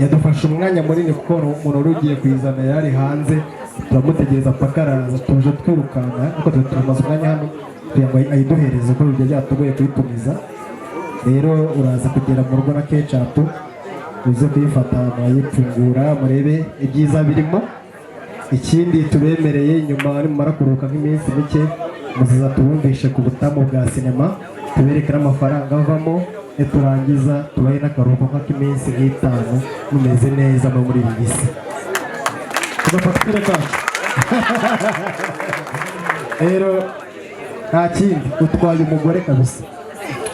yadufashe umwanya munini kuko umuntu wari ugiye kuyizana yari hanze, turamutegereza paka araza, tuje twirukanka ariko tumaze umwanya hano kugira ngo ayiduhereze kuko bijya byatugoye kuyitumiza. Rero uraza kugera mu rugo na ketchup, uze kuyifata murayipfungura murebe ibyiza birimo. Ikindi tubemereye nyuma nimara kuruhuka nk'iminsi mike, muziza tubumvishe ku butamu bwa sinema, tubereke n'amafaranga avamo, turangiza tubahe n'akaruhuko k'iminsi nk'itanu mumeze neza no muri ibi bisi. Tugafatira kacu. Rero nta kindi, utwaye umugore kabisa,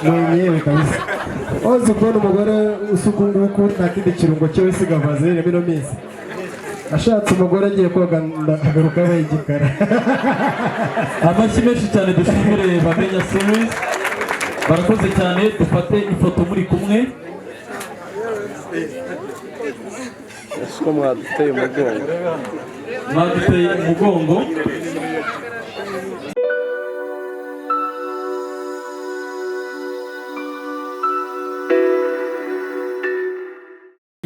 mwenyewe kabisa. Ozi kubona umugore usuka nguku nta kindi kirungo cyewe siga vazere bino minsi. Ashatse umugore agiye koga ndagaruka abaye igikara. Amashyi menshi cyane dushimire Bamenya Series, barakoze cyane. Dufate ifoto muri kumwe. Ko mwaduteye umugongo. Mwaduteye umugongo.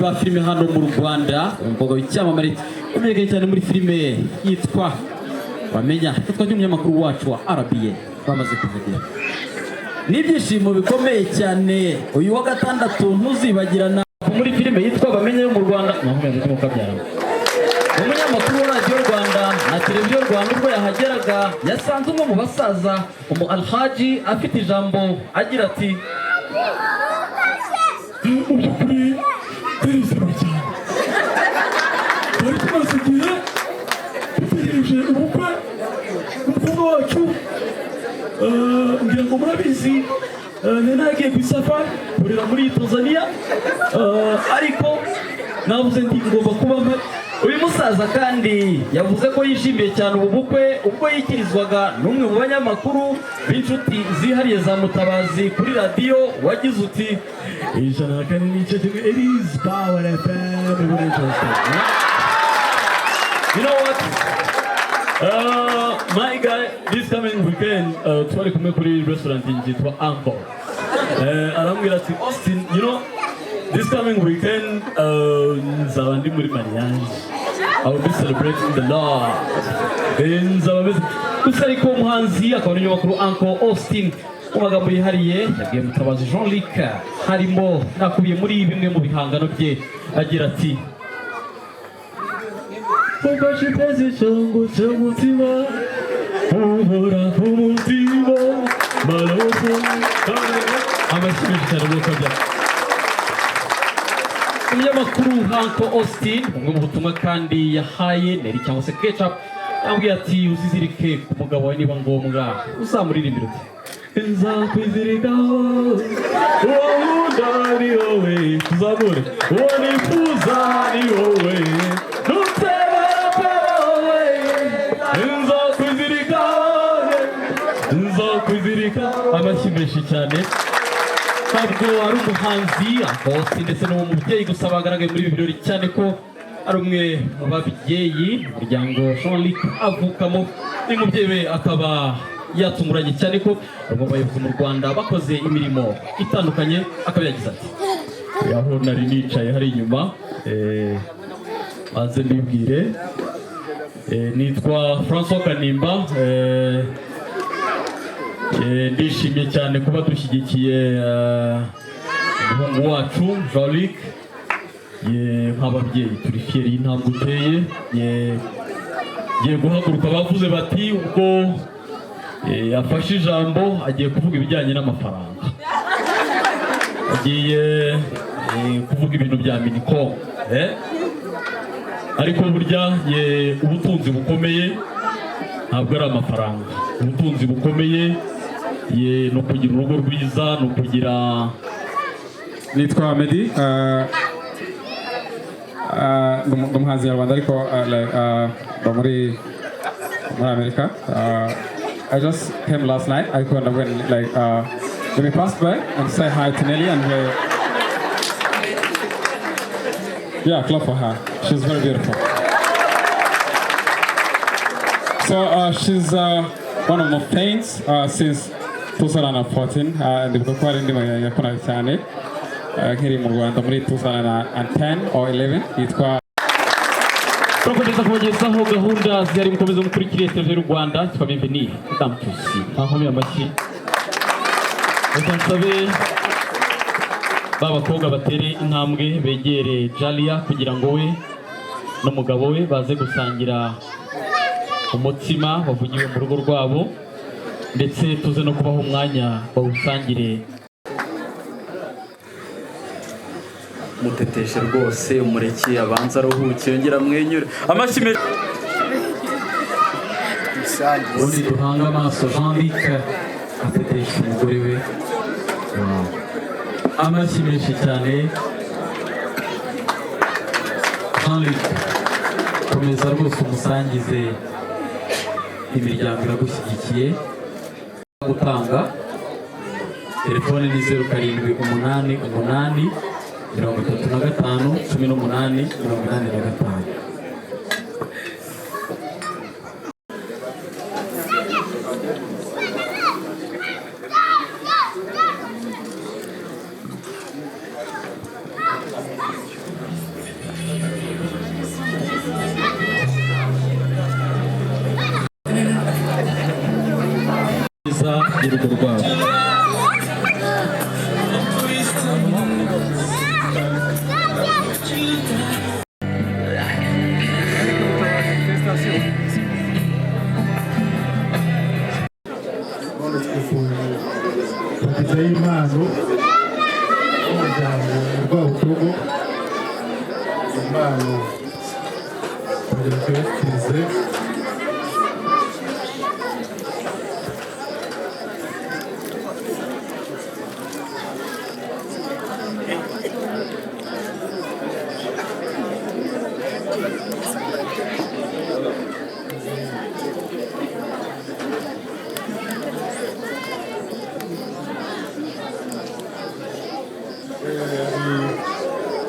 Ba filime hano mu Rwanda, umukobwa w'icyamamare umenyekanye cyane muri filime yitwa Bamenya, yitwa n'umunyamakuru wacu wa RBA bamaze kuvugira. N'ibyishimo bikomeye cyane uyu wa gatandatu ntuzibagirana muri filime yitwa Bamenya yo mu Rwanda. Umunyamakuru wa radiyo Rwanda na televiziyo Rwanda ubwo yahageraga yasanze umwe mu basaza umu Alhaji afite ijambo agira ati turizera cyane, bari tumaze igihe dutegereje ubukwe umukobwa wacu. Ngira ngo murabizi nari nagiye ku isafari kurira muri Tanzania, ariko navuze ndi ngomba kuba mpari. Uyu musaza kandi yavuze ko yishimiye cyane ubu bukwe ubwo yikirizwaga n'umwe mu banyamakuru b'inshuti zihariye za Mutabazi kuri radiyo, wagize uti ijana na kane n'igice kimwe Elise Power FM. You know what? My guy, this coming weekend twari kumwe kuri restaurant yitwa Uncle. Arambwira ati Austin, you know, this coming weekend nzaba ndi muri mariage. I will be celebrating the Lord. Nzaba meze gusa ariko umuhanzi akaba n'umunyamakuru Uncle Austin mu magambo yihariye yabwiye Mutabazi Jean-Luc harimo nakubiye muri bimwe mu bihangano bye agira ati ufashe icyongo cy'umutima uhora ku mutima maloto. Amashyi menshi cyane mu kabya. Umunyamakuru Uncle Austin umwe mu butumwa kandi yahaye Neri cyangwa se Ketchup yambwiye ati uzizirike ku mugabo wawe niba ngombwa uzamuririmbira uti nzakwizirikaho uwo nkunda ni wowe, tuzamure uwo nifuza ni wowe, nutebera pe wowe, nzakwizirika. Amashyi menshi cyane. Ntabwo ari umuhanzi Austin ndetse n'uwo mubyeyi gusa bagaragaye muri ibi birori, cyane ko ari umwe mu babyeyi umuryango Jean-Luc avukamo. Uyu mubyeyi we akaba yatunguranye cyane ko bamwe bayobozi mu Rwanda bakoze imirimo itandukanye. Akaba yagize ati yaho nari nicaye hari inyuma, maze mbibwire, nitwa François Kanimba. Ndishimye cyane kuba dushyigikiye umuhungu wacu Jean-Luc. Nk'ababyeyi turi fieri y'intambwe uteye. Giye guhaguruka bavuze bati ubwo afashe ijambo agiye kuvuga ibijyanye n'amafaranga, agiye kuvuga ibintu bya Minicom, ariko burya ubutunzi bukomeye ntabwo ari amafaranga. Ubutunzi bukomeye no kugira urugo rwiza, no kugira. Nitwa Medi, umuhanzi nyarwanda ariko muri Amerika. I just came last night. I couldn't when let me pass by and say hi to Nelly and yeah, clap for her. She's very beautiful. So she's one of my fans since 2014. Ndibuka ko ari ndimo yakora cyane nkiri mu Rwanda muri 2010 or 11 yitwa. Turakomeza kubagezaho gahunda zihari mukomeza mukurikire televiziyo y'u Rwanda twa bienvenue Madame Tusi ntakomeye amashyi reka nsabe b'abakobwa batere intambwe begere Jalia kugira ngo we n'umugabo we baze gusangira umutsima wavugiwe mu rugo rwabo ndetse tuze no kubaho umwanya bawusangire. Muteteshe rwose umureki abanza aruhuke yongera amwenyure amashyi menshi ubundi duhanga amaso Jean-Luc atetesha umugore we amashyi menshi cyane. Jean-Luc komeza rwose umusangize imiryango iragushyigikiye gutanga telefone ni 0788 35 18 85. Y'urugo rwabo bagezaho impano y'umuryango Rwabutogo, impano tuyakirize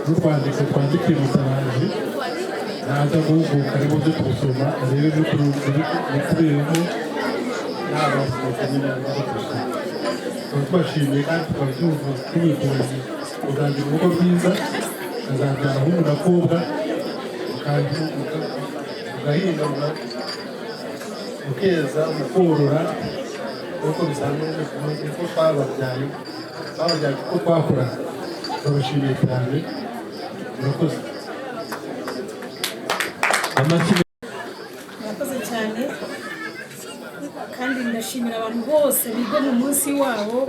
n'urwandiko twandikiye Mutabazi naza guhuguka arimo byo kubusoma arebe n'ukubiyemo n'abasohoka nyine tukaba twashimiye kandi tukaba tubifurije kuzagira urugo rwiza ukazabyara nk'umukobwa ugahinga ukeza ukorora nk'uko bisanzwe uko twababyaye kuko twakora. Turabashimiye cyane murakoze. Murakoze cyane kandi ndashimira abantu bose biga mu munsi wabo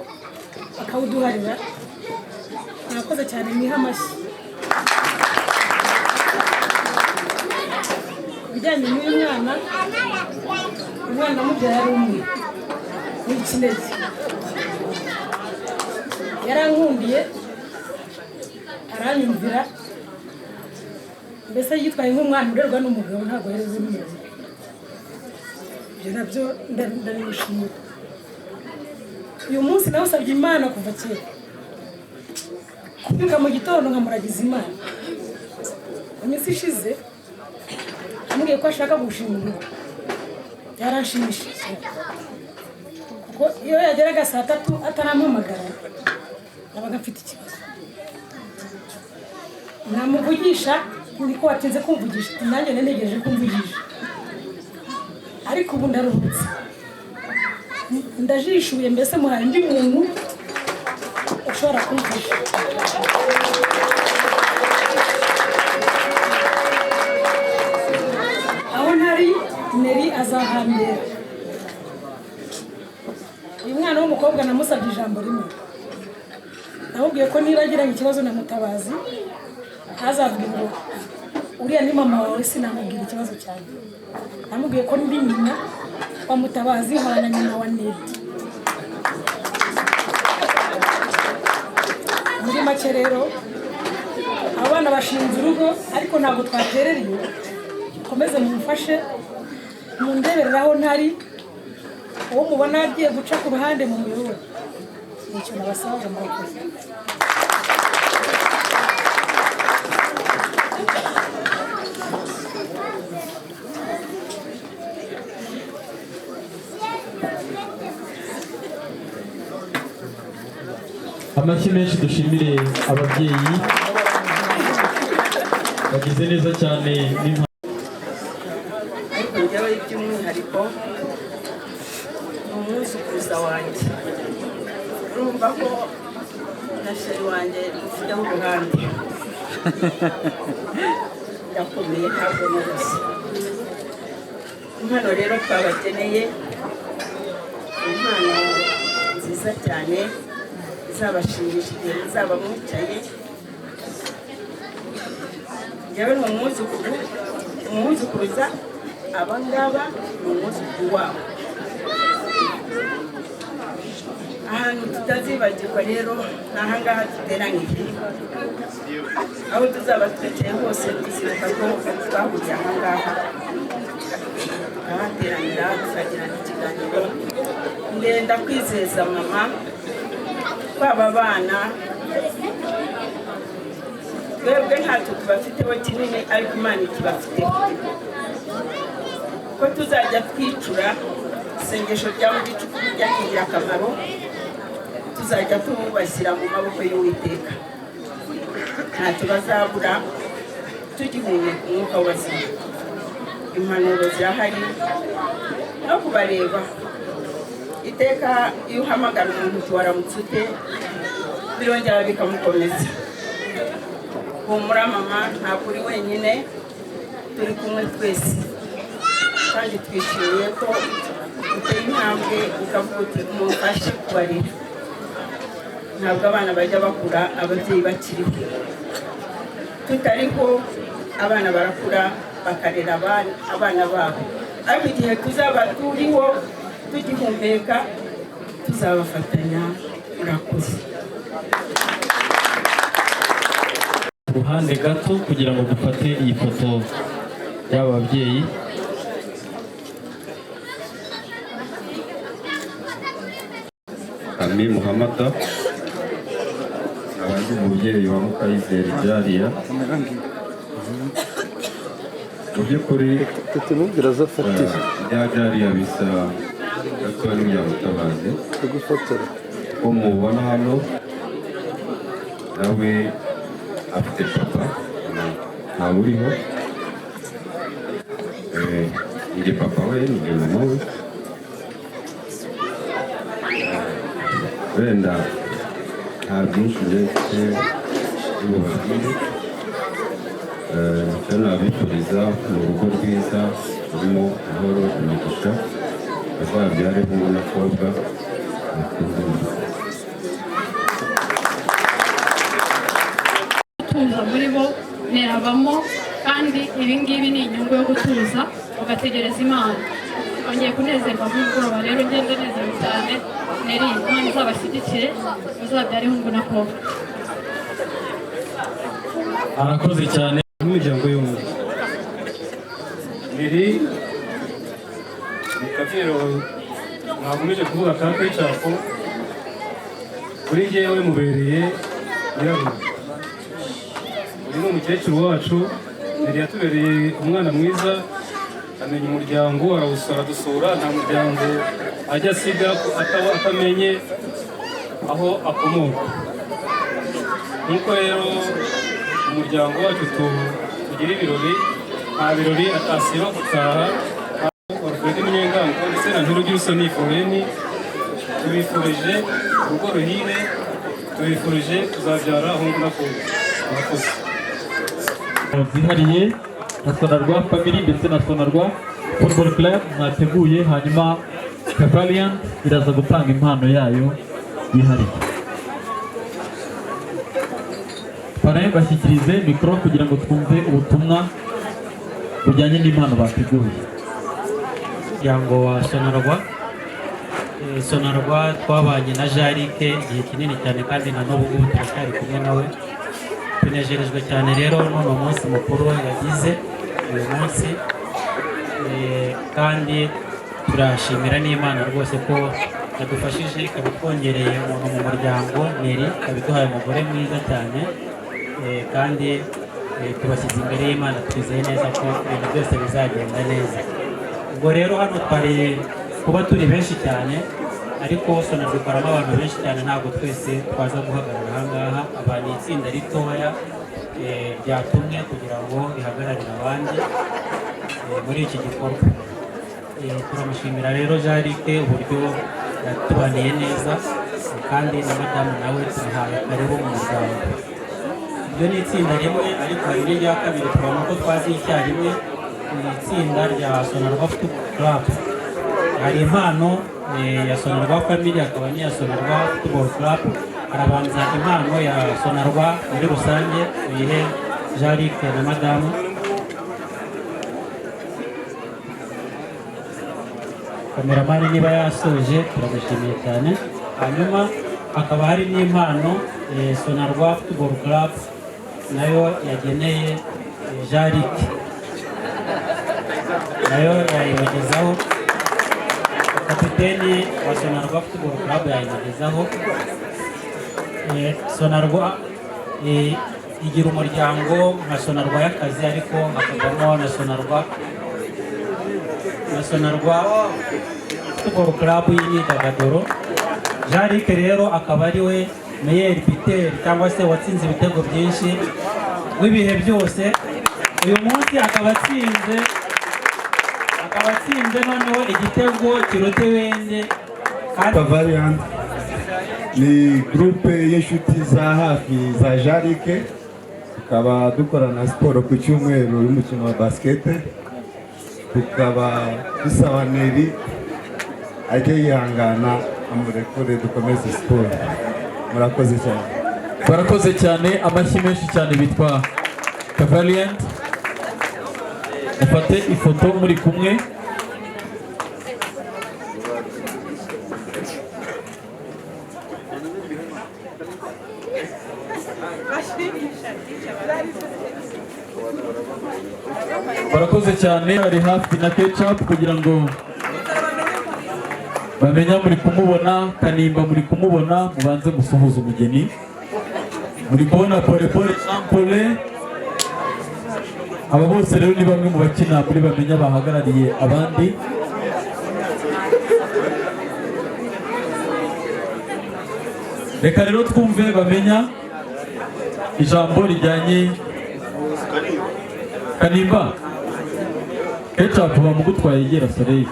bakawuduharira. Murakoze cyane mwiha amashyi. Bijyanye n'uyu umwana mubyara ari umwe w'ikinege yarankundiye aranyumvira mbese yitwaye nk'umwana urerwa n'umugabo ntabwo yareze n'umuntu. Ibyo nabyo ndabimushimira. Uyu munsi nawusabye Imana kuva kera kubyuka mu gitondo nkamuragiza Imana. Iminsi ishize amubwiye ko ashaka gushinga urugo yaranshimishije kuko iyo yageraga saa 3 atarampamagara nabaga mfite ikibazo namuvugisha niko watinze kumvugisha nanjye nenegeje kumvugisha ariko ubu ndaruhutse ndajishuye mbese muhaye undi muntu ushobora kumvugisha. Aho ntari Neri azahambera. Uyu mwana w'umukobwa namusabye ijambo rimwe namubwiye ko niba agiranye ikibazo na Mutabazi ntazavuge ngo uriya ni mama wawe sinamubwira ikibazo cyane. Namubwiye ko ndi nyina wa Mutabazi nkabana nyina wa Neri. Muri make rero abana bashinze urugo ariko ntabwo twatereriye. Komeze mumfashe mundebereraho ntari uwo mubona agiye guca ku ruhande mu muyoboro. Nicyo nabasaba murakoze. amashyi menshi dushimire ababyeyi bagize neza cyane ariko njyewe by'umwihariko ni umwuzukuruza wanjye urumva ko na sheri wanjye ufiteho uruhande yakomeye ntabwo n'ubusa impano rero twabageneye impano nziza cyane izabashimisha igihe muzaba mwicaye njyewe ni umwuzukuruza aba ngaba ni umwuzukuru wabo ahantu tutazibagirwa rero ni ahangaha duteraniye aho tuzaba twiceye hose tuzibuka ko twahuriye ahangaha tukahateranira tukagirana ikiganiro ndenda kwizeza mama baba bana twebwe ntacyo tubafiteho kinini ariko Imana ikibafiteho ko tuzajya twicura isengesho rya mu gicuku ryakira akamaro tuzajya tubashyira mu maboko y'Uwiteka ntacyo bazabura tugihumeka umwuka w'abazima impanuro zirahari no kubareba iteka iyo uhamagara umuntu waramutse ute birongera bikamukomeza humura mama ntabwo uri wenyine turi kumwe twese kandi twishimiye ko uteye intambwe ukavuga uti mumfashe kubarira ntabwo abana bajya bakura ababyeyi bakiriho tutariho abana barakura bakarera abana babo ariko igihe tuzaba turiho tugihumeka tuzabafatanya murakoze uruhande gato kugira ngo dufate iyi foto y'aba babyeyi Ami Muhammada abandi umubyeyi wa Mukayizeri Jariya mu by'ukuri bya Jariya bisa gato n'ibya Mutabazi ko mubona hano nawe afite papa ntawe uriho ni papa we ni mama we wenda nta byinshi ndetse n'ububabwire icyo nabifuriza mu rugo rwiza rurimo amahoro imigisha bazabyareho n'abakobwa gutuza muri bo ntirabamo kandi ibi ngibi ni inyungu yo gutuza ugategereza Imana twongeye kunezerwa nk'ubwoba rero ngende nezerewe cyane neri Imana izabashyigikire muzabyare hungu na kobwa arakoze cyane n'umuryango yombi neri Kaviro nakomeje kuvuga ka Kechapo kuri njyewe mubereye nyirarume uyu ni umukecuru wacu yari yatubereye umwana mwiza amenya umuryango aradusura nta muryango ajya asiga atamenye aho akomoka nk'uko rero umuryango wacu tugira ibirori nta birori atasiba gutaha Alfred Munyengango ndetse na Nturugirusoni Foreni tubifurije urugo ruhire tubifurije kuzabyara ahungu na kobwa murakoze zihariye na Sonarwa family ndetse na Sonarwa football club mwateguye hanyuma Cavalian iraza gutanga impano yayo yihariye Pare bashyikirize mikoro kugira ngo twumve ubutumwa bujyanye n'impano bateguye umuryango wa Sonarwa twabanye na Jarike igihe kinini cyane kandi na n'ubu ngubu turacyari kumwe nawe tunejerejwe cyane rero n'uno munsi mukuru yagize uyu munsi kandi turashimira n'Imana rwose ko yadufashije ikabitwongereye umuntu mu muryango Neri ikabiduhaye umugore mwiza cyane kandi tubashyize imbere y'Imana twizeye neza ko ibintu byose bizagenda neza ubwo rero hano twari kuba turi benshi cyane ariko Sonarwa ikoramo abantu benshi cyane, ntabwo twese twaza guhagarara aha ngaha. Aba ni itsinda ritoya ryatumwe kugira ngo rihagararire abandi muri iki gikorwa. Turamushimira rero Jean-Luc uburyo yatubaniye neza, kandi na madamu nawe tumuhaye karibu mu muryango. Iryo ni itsinda rimwe, ariko hari n'irya kabiri tubona ko twazi icyarimwe, ni itsinda rya Sonarwa Football Club. Hari impano ya Sonarwa Family, hakaba n'iya Sonarwa Football Club. Harabanza impano ya Sonarwa muri rusange, uyihe Jean-Luc na madamu. Kameramani niba yasoje turagushimiye cyane. Hanyuma hakaba hari n'impano Sonarwa Football Club nayo yageneye Jean-Luc, nayo yayimugezaho. Kapiteni wa Sonarwa Football Club yayimugezaho. Sonarwa igira umuryango nka Sonarwa y'akazi, ariko hakavamo na Sonarwa Football Club y'imyidagaduro. Jean-Luc rero akaba ari we Meyer Peter cyangwa se watsinze ibitego byinshi w'ibihe byose. Uyu munsi akaba atsinze noneho igitego kirote wende. Valiant ni groupe y'inshuti za hafi za Jean-Luc, tukaba dukorana siporo ku cyumweru y'umukino wa basket, tukaba dusaba Neri ajye yihangana amurekure dukomeze siporo. Murakoze cyane. Barakoze cyane, amashyi menshi cyane. Bitwa Valiant, mufate ifoto muri kumwe. Barakoze cyane. Ari hafi na Ketchup kugira ngo bamenya muri kumubona. Kanimba muri kumubona, mubanze musuhuza umugeni. Muri kubona Pole Sampole. Aba bose rero ni bamwe mu bakina muri bamenya bahagarariye abandi. Reka rero twumve bamenya ijambo rijyanye. Kanimba, Ketchup bamugutwaye yegera Soleil.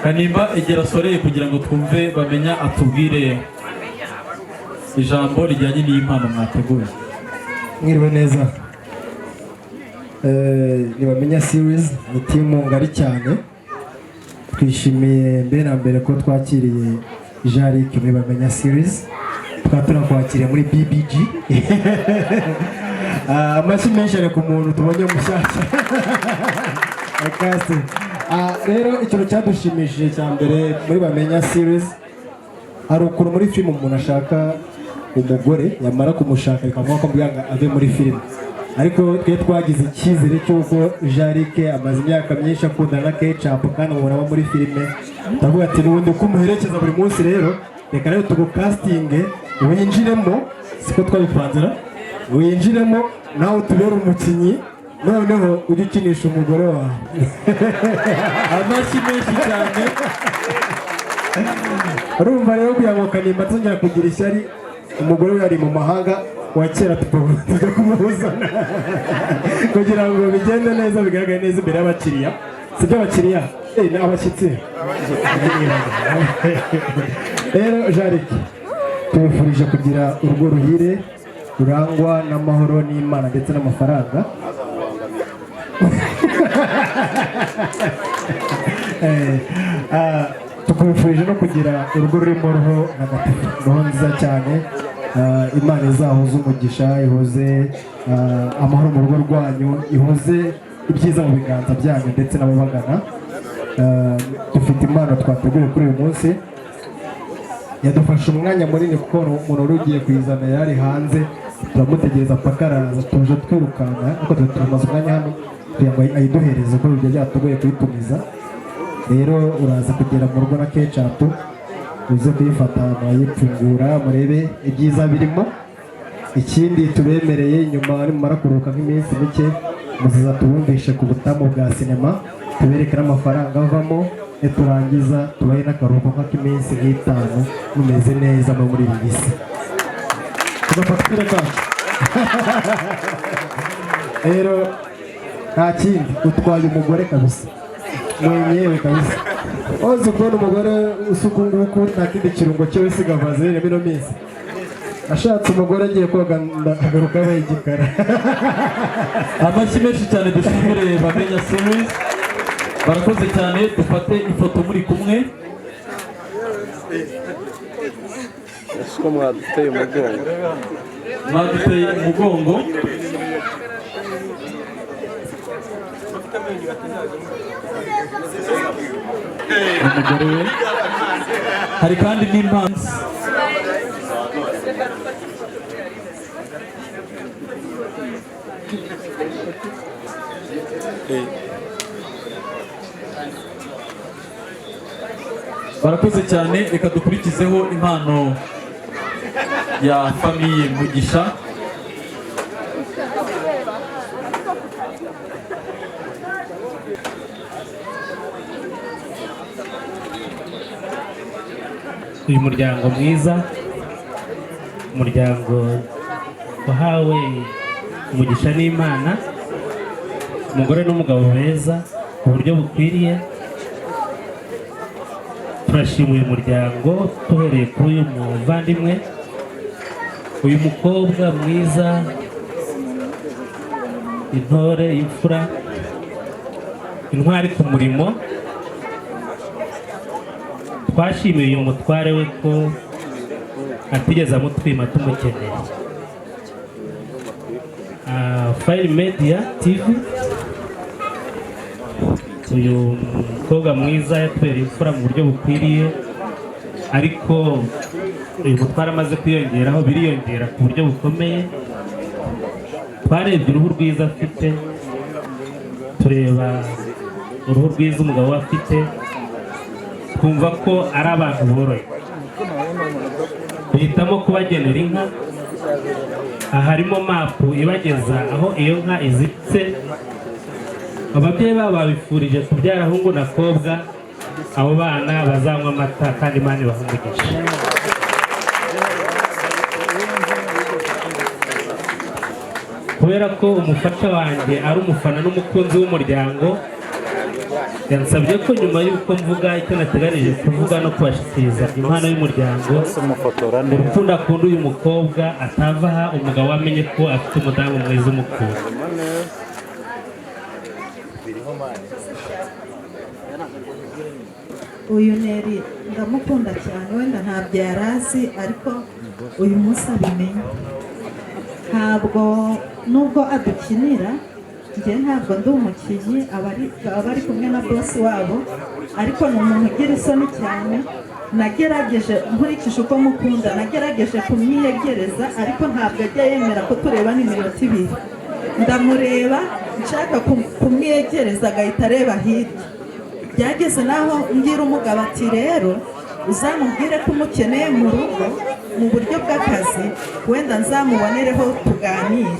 Kanimba egera Soleil kugira ngo twumve bamenya atubwire ijambo rijyanye n'impano mwateguye. Mwiriwe neza. Ni bamenya series ni timu ngari cyane. Twishimiye mbere na mbere ko twakiriye Jean-Luc muri bamenya series. Twatuna kwakiriye muri BBG. Amashyi menshi ari ku muntu tubonye mushyashya. Akase. Rero ikintu cyadushimishije cya mbere muri bamenya series, hari ukuntu muri filime umuntu ashaka umugore, yamara kumushaka bikamuha ko mbwanga ave muri filime. Ariko twe twagize icyizere cy'uko Jean-Luc amaze imyaka myinshi akundana na Ketchup kandi umuntu aba muri filime. Ndavuga ati n'ubundi uko umuherekeza buri munsi, rero reka rero tugukastinge winjiremo, siko twabipanzira, winjiremo nawe tubere umukinnyi, noneho ujye ukinisha umugore wawe. Amashyi menshi cyane. Urumva rero kugira ngo Kanimba tuzongera kugira ishyari, umugore we yari mu mahanga wa kera tujya kumuzana kugira ngo bigende neza, bigaragare neza imbere y'abakiriya. Si byo abakiriya, ni abashyitsi. Rero Jean-Luc tubifurije kugira urugo ruhire rurangwa n'amahoro n'Imana ndetse n'amafaranga. Tukubifurije no kugira urugo rurimo roho ntagatifu, roho nziza cyane. Imana izahuze umugisha, ihuze amahoro mu rugo rwanyu, ihuze ibyiza mu biganza byanyu ndetse n'ababagana. Dufite impano twateguye kuri uyu munsi, yadufashe umwanya munini kuko umuntu wari ugiye kuyizana yari hanze, turamutegereza paka araza, tuje twirukanka ariko tumaze umwanya hano kugira ngo ayiduhereze ko ibyo byatugoye kuyitumiza. Rero uraza kugera mu rugo na Ketchup, uze kuyifata murayipfungura murebe ibyiza birimo, ikindi tubemereye nyuma nimumara kuruhuka nk'iminsi mike muziza tubumvishe ku butamu bwa sinema tubereke n'amafaranga avamo turangiza tubahe n'akaruhuko nk'ak'iminsi nk'itanu mumeze neza no muri iyi gisi tugafatire kacu rero nta kindi utwaye umugore kabisa mwenyewe kabisa ozi kubona umugore usuka nguku nta kindi kirungo cyo wisiga vazere bino minsi ashatse umugore agiye koga ndagaruka yabaye igikara amashyi menshi cyane dushimire Bamenya Series barakoze cyane dufate ifoto muri kumwe ko mwaduteye umugongo umugore we hari kandi n'impanzi barakoze cyane reka dukurikizeho impano ya famiye Mugisha uyu muryango mwiza umuryango wahawe umugisha n'Imana umugore n'umugabo beza ku buryo bukwiriye turashima uyu muryango tuhereye kuri uyu muvandimwe uyu mukobwa mwiza intore imfura intwari ku murimo twashimiye uyu mutware we ko atigeze amutwima tumukeneye File Media TV uyu mukobwa mwiza yatwereye imfura mu buryo bukwiriye ariko uyu mutware amaze kwiyongeraho biriyongera ku buryo bukomeye twarebye uruhu rwiza afite tureba uruhu rwiza umugabo we afite twumva ko ari abantu boroye duhitamo kubagenera inka aha harimo mapu ibageza aho iyo nka izitse ababyeyi babo babifurije kubyara ahungu na kobwa abo bana bazanywa amata kandi Imana ibahe umugisha kubera ko umufasha wanjye ari umufana n'umukunzi w'umuryango yansabye ko nyuma y'uko mvuga icyo nateganije kuvuga no kubashikiriza impano y'umuryango urukundo akunda uyu mukobwa atava aha umugabo amenye ko afite umudamu mwiza umukunda uyu Neri ndamukunda cyane wenda ntabyo yari azi ariko uyu munsi abimenye ntabwo nubwo adukinira njye ntabwo ndi umukinnyi aba ari kumwe na bosi wabo ariko ni umuntu ugira isoni cyane nagerageje nkurikije uko mukunda nagerageje kumwiyegereza ariko ntabwo ajya yemera ko tureba n'iminota ibiri ndamureba nshaka kumwiyegereza agahita areba hirya byageze naho ngira umugabo ati rero uzamubwire ko umukeneye mu rugo mu buryo bw'akazi wenda nzamubonereho tuganire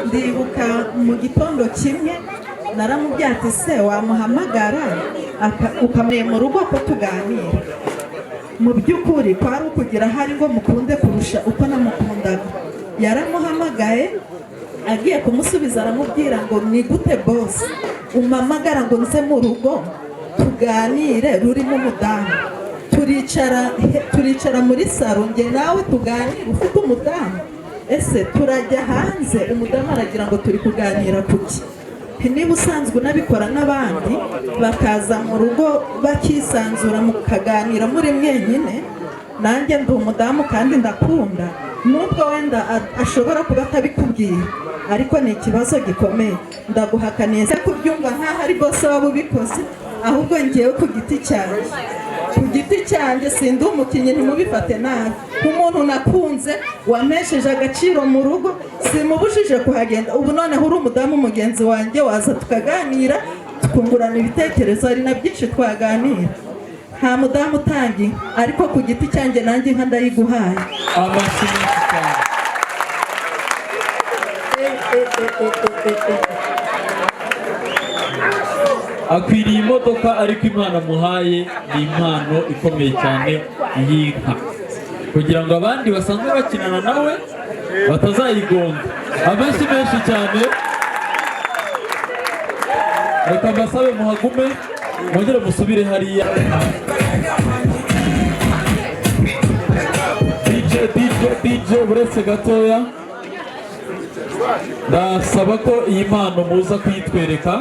ndibuka mu gitondo kimwe naramubwiye ati se wamuhamagara ukamureba mu rugo ko tuganira mu by'ukuri kwari ukugira ahari ngo mukunde kurusha uko namukundaga yaramuhamagaye agiye kumusubiza aramubwira ngo ni gute bosi umamagara ngo nze mu rugo tuganire rurimo umudamu turicara muri saro njye nawe tuganire ufite umudamu ese turajya hanze umudamu aragira ngo turi kuganira kuki niba usanzwe unabikora n'abandi bakaza mu rugo bakisanzura mukaganira muri mwenyine nanjye ndi umudamu kandi ndakunda nubwo wenda ashobora kuba atabikubwira ariko ni ikibazo gikomeye ndaguhakaniye se kubyumva nk'aho ari bose waba ubikoze ahubwo ngewe ku giti cyanjye sindi umukinnyi ntimubifate nabi nk'umuntu nakunze wampesheje agaciro mu rugo simubujije kuhagenda ubu noneho uri umudamu mugenzi wanjye waza tukaganira tukungurana ibitekerezo hari na byinshi twaganira nta mudamu utangiye ariko ku giti cyanjye nanjye inka ndayiguhaye amashyi menshi cyane akwiriye imodoka ariko impano amuhaye ni impano ikomeye cyane y'inka kugira ngo abandi basanzwe bakinana nawe batazayigonga. Amashyi menshi cyane. Reka mbasabe muhagume mwongere musubire hariya. DJ buretse gatoya, ndasaba ko iyi mpano muza kuyitwereka.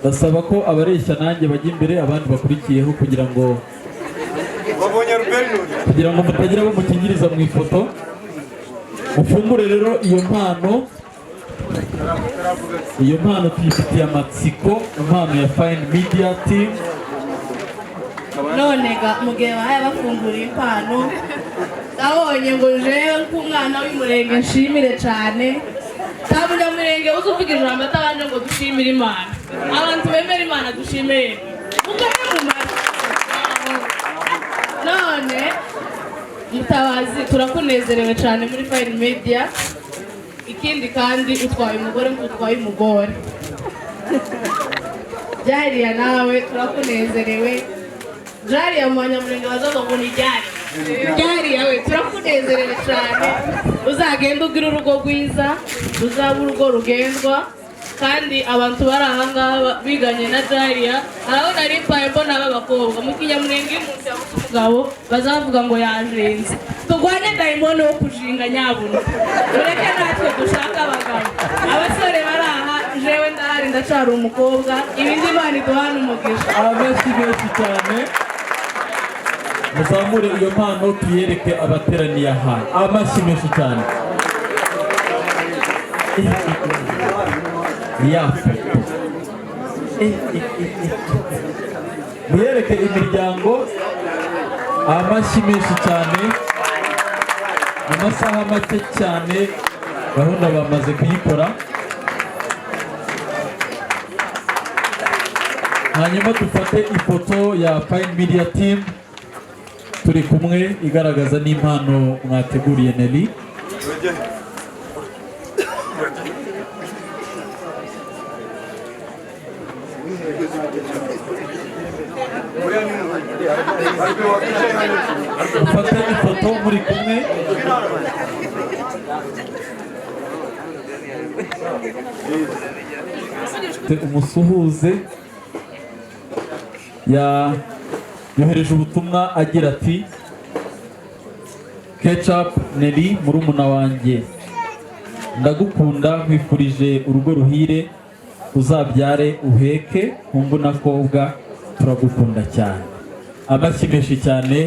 Ndasaba ko abareshya nanjye bajya imbere abandi bakurikiyeho kugira ngo mutagira abo mukingiriza mu ifoto. Mufungure rero iyo mpano. Iyo mpano tuyifitiye amatsiko, impano ya Fine Media Team. None ga mugihe bahaye bafungura impano ndabonye ngo jewe nk'umwana w'umurenge nshimire cyane. Nta munyamurenge uzi uvuga ijambo atabanje ngo dushimire Imana. Abantu bemera Imana dushimire mugabe mu mara. None Mutabazi turakunezerewe cyane muri Fine Media. Ikindi kandi utwaye umugore utwaye umugore. Jariya nawe turakunezerewe. Jariya Munyamurenge bazaza ngo ni Jari. Jariya we turakunezerewe cyane. Uzagenda ugira urugo rwiza, uzaba urugo rugendwa. Kandi abantu bari aha ngaha biganye na Jariya arabona ari paye mbona b'abakobwa mu Kinyamurenge y'umuntu yabuze umugabo bazavuga ngo yajenze. Tugwanye dayimoni wo kujinga nyabuna. Ureke natwe dushaka abagabo. Abasore bari aha jewe ndahari ndacara umukobwa ibindi Imana iduhana umugisha. Amashyi menshi cyane. Muzamure iyo mpano tuyereke abateraniye aha. Amashyi menshi cyane. Ya foto. Muyereke imiryango. Amashyi menshi cyane. Amasaha make cyane gahunda bamaze kuyikora. Hanyuma dufate ifoto ya Fine Media Team turi kumwe igaragaza n'impano mwateguriye Nelly. Dufate ifoto muri kumwe. Umusuhuze yohereje ubutumwa agira ati Ketchup Nelly murumuna wanjye ndagukunda nkwifurije urugo ruhire uzabyare uheke hungu na kobwa turagukunda cyane. Amashyi menshi cyane.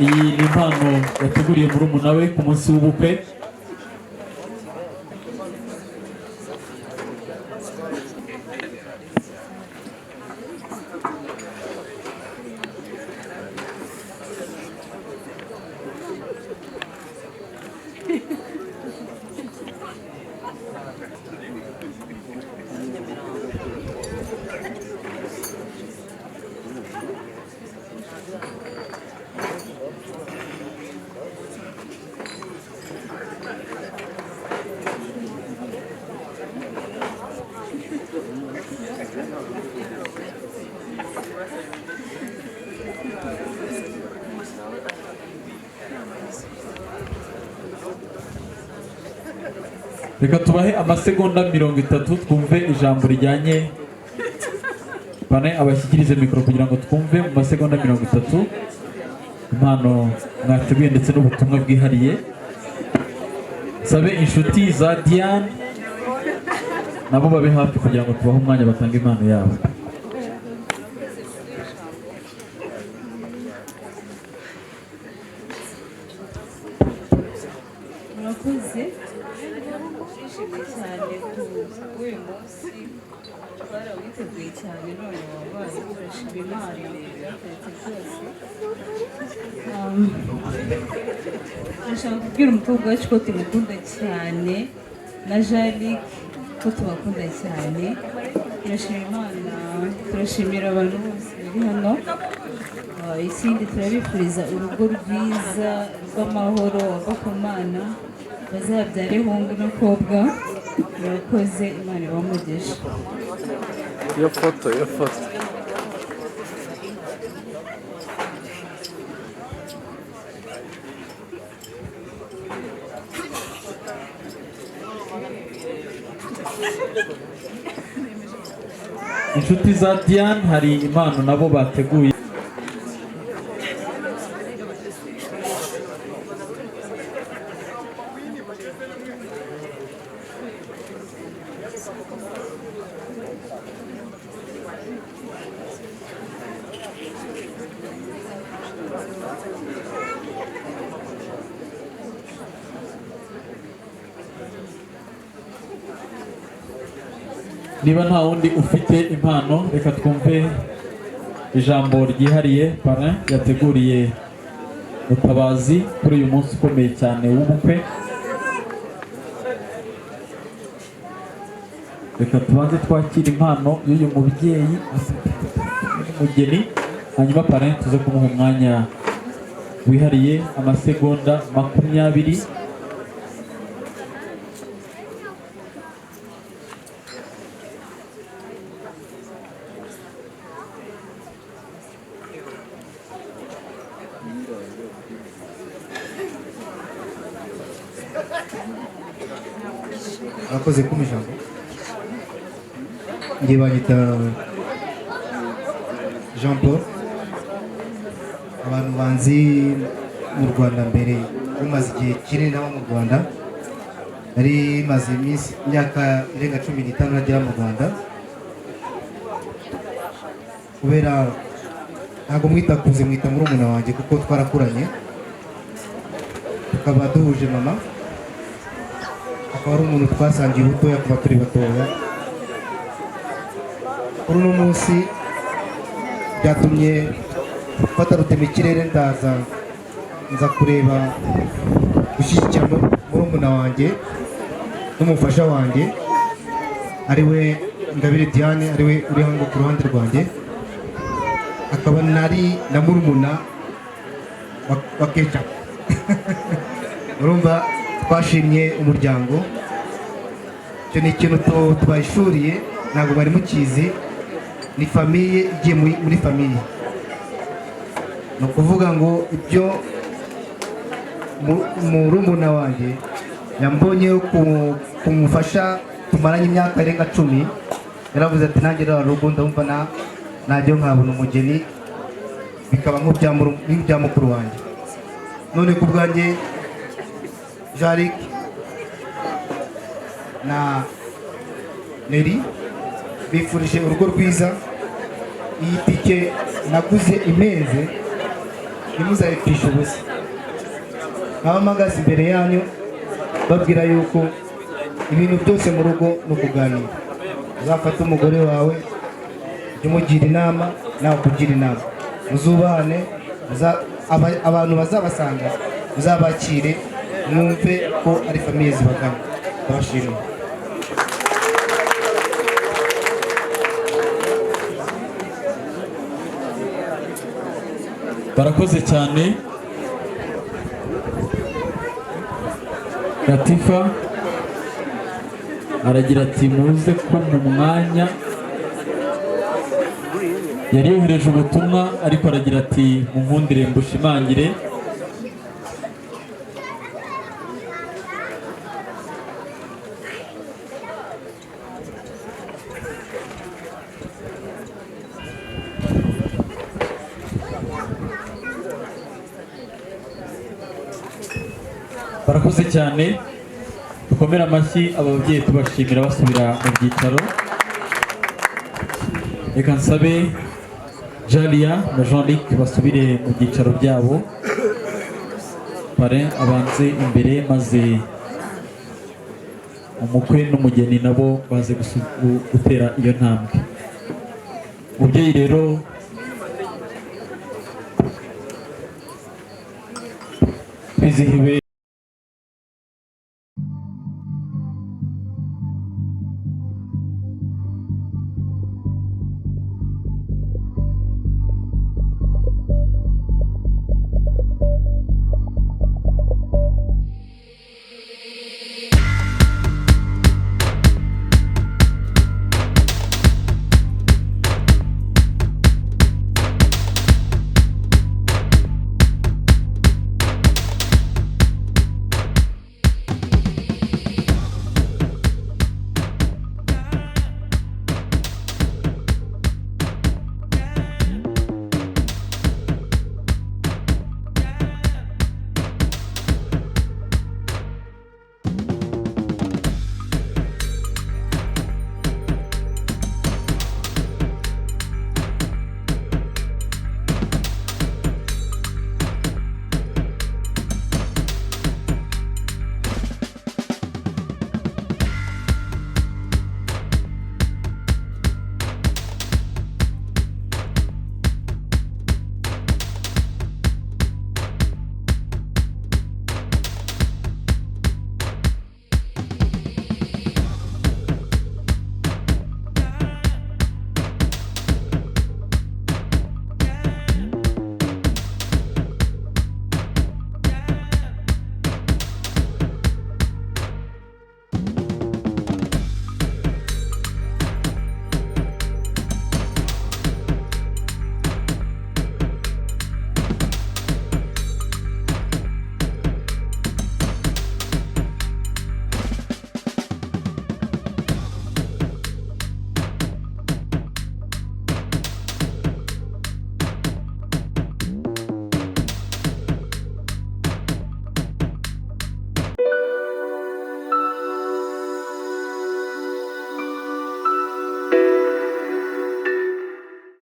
Iyi ni impano yateguriye murumuna we ku munsi w'ubukwe. Reka tubahe amasegonda 30 twumve ijambo rijyanye. Bane abashyikirize mikoro kugira ngo twumve mu masegonda 30 impano mwateguye ndetse n'ubutumwa bwihariye. Sabe inshuti za Diane nabo babe hafi kugira ngo tubahe umwanya batanga impano yabo. Murakoze. Cyane uyu munsi twarawiteguye cyane none wabaye turashima Imana byateretse byose. Ndashaka kubwira umukobwa wacu ko tumukunda cyane na Jalik ko tubakunda cyane. Turashima Imana, turashimira abantu bose bari hano ikindi turabifuriza urugo rwiza rw'amahoro wava ku Mana, bazabyare hungu n'akobwa. Murakoze, Imana ibamugisha. Iyo foto. inshuti za Diane hari impano nabo bateguye. Niba nta wundi ufite impano, reka twumve ijambo ryihariye Parrain yateguriye Mutabazi kuri uyu munsi ukomeye cyane w'ubukwe. Reka tubanze twakira impano y'uyu mubyeyi umugeni, hanyuma Parrain tuze kumuha umwanya wihariye amasegonda 20. Akoze ku ijambo. Ngiye banyita Jean Paul. Abantu banzi mu Rwanda mbere umaze igihe kinini naho mu Rwanda, nari maze imyaka irenga 15 nagera mu Rwanda, kubera ntabwo mwita kuze, mwita murumuna wanjye kuko twarakuranye, tukaba duhuje mama, akaba ari umuntu twasangiye ubutoya kuva turi batoya. Kuri uno munsi byatumye mfata rutema ikirere nza kureba gushyigikira murumuna wanjye n'umufasha wanjye ariwe Ingabire Diane, ariwe uri hano ku ruhande rwanjye, akaba nari na murumuna wa Kecha. Urumva twashimye umuryango, icyo ni ikintu twayishuriye, ntabwo bari mukizi, ni famiye igiye muri famiye. Ni ukuvuga ngo ibyo murumuna wanjye yambonyeho kumufasha tumaranye imyaka irenga 10, yaravuze ati nanjye rero rugo ndumva najya nkabona umugeni bikaba nk'ibya mukuru wanjye. None ku bwanjye Jarick na Neri bifurije urugo rwiza. Iyi tike naguze imeze ntimuzayipfisha ubusa. Nkaba mpagaze imbere yanyu babwira yuko ibintu byose mu rugo ni ukuganira. Uzafata umugore wawe ujye umugira inama, nawe kugira inama, muzubahane, abantu bazabasanga muzabakire, mwumve ko ari famiye zibagana. Ndabashimiye. Barakoze cyane. Latifa aragira ati muze ko mu mwanya, yari yohereje ubutumwa ariko aragira ati munkundire mbushimangire. Barakoze cyane, dukomere amashyi aba babyeyi tubashimira basubira mu byicaro. Reka nsabe Jalia na Jean-Luc basubire mu byicaro byabo, Parrain abanze imbere maze umukwe n'umugeni nabo baze gutera iyo ntambwe. Mubyeyi rero twizihiwe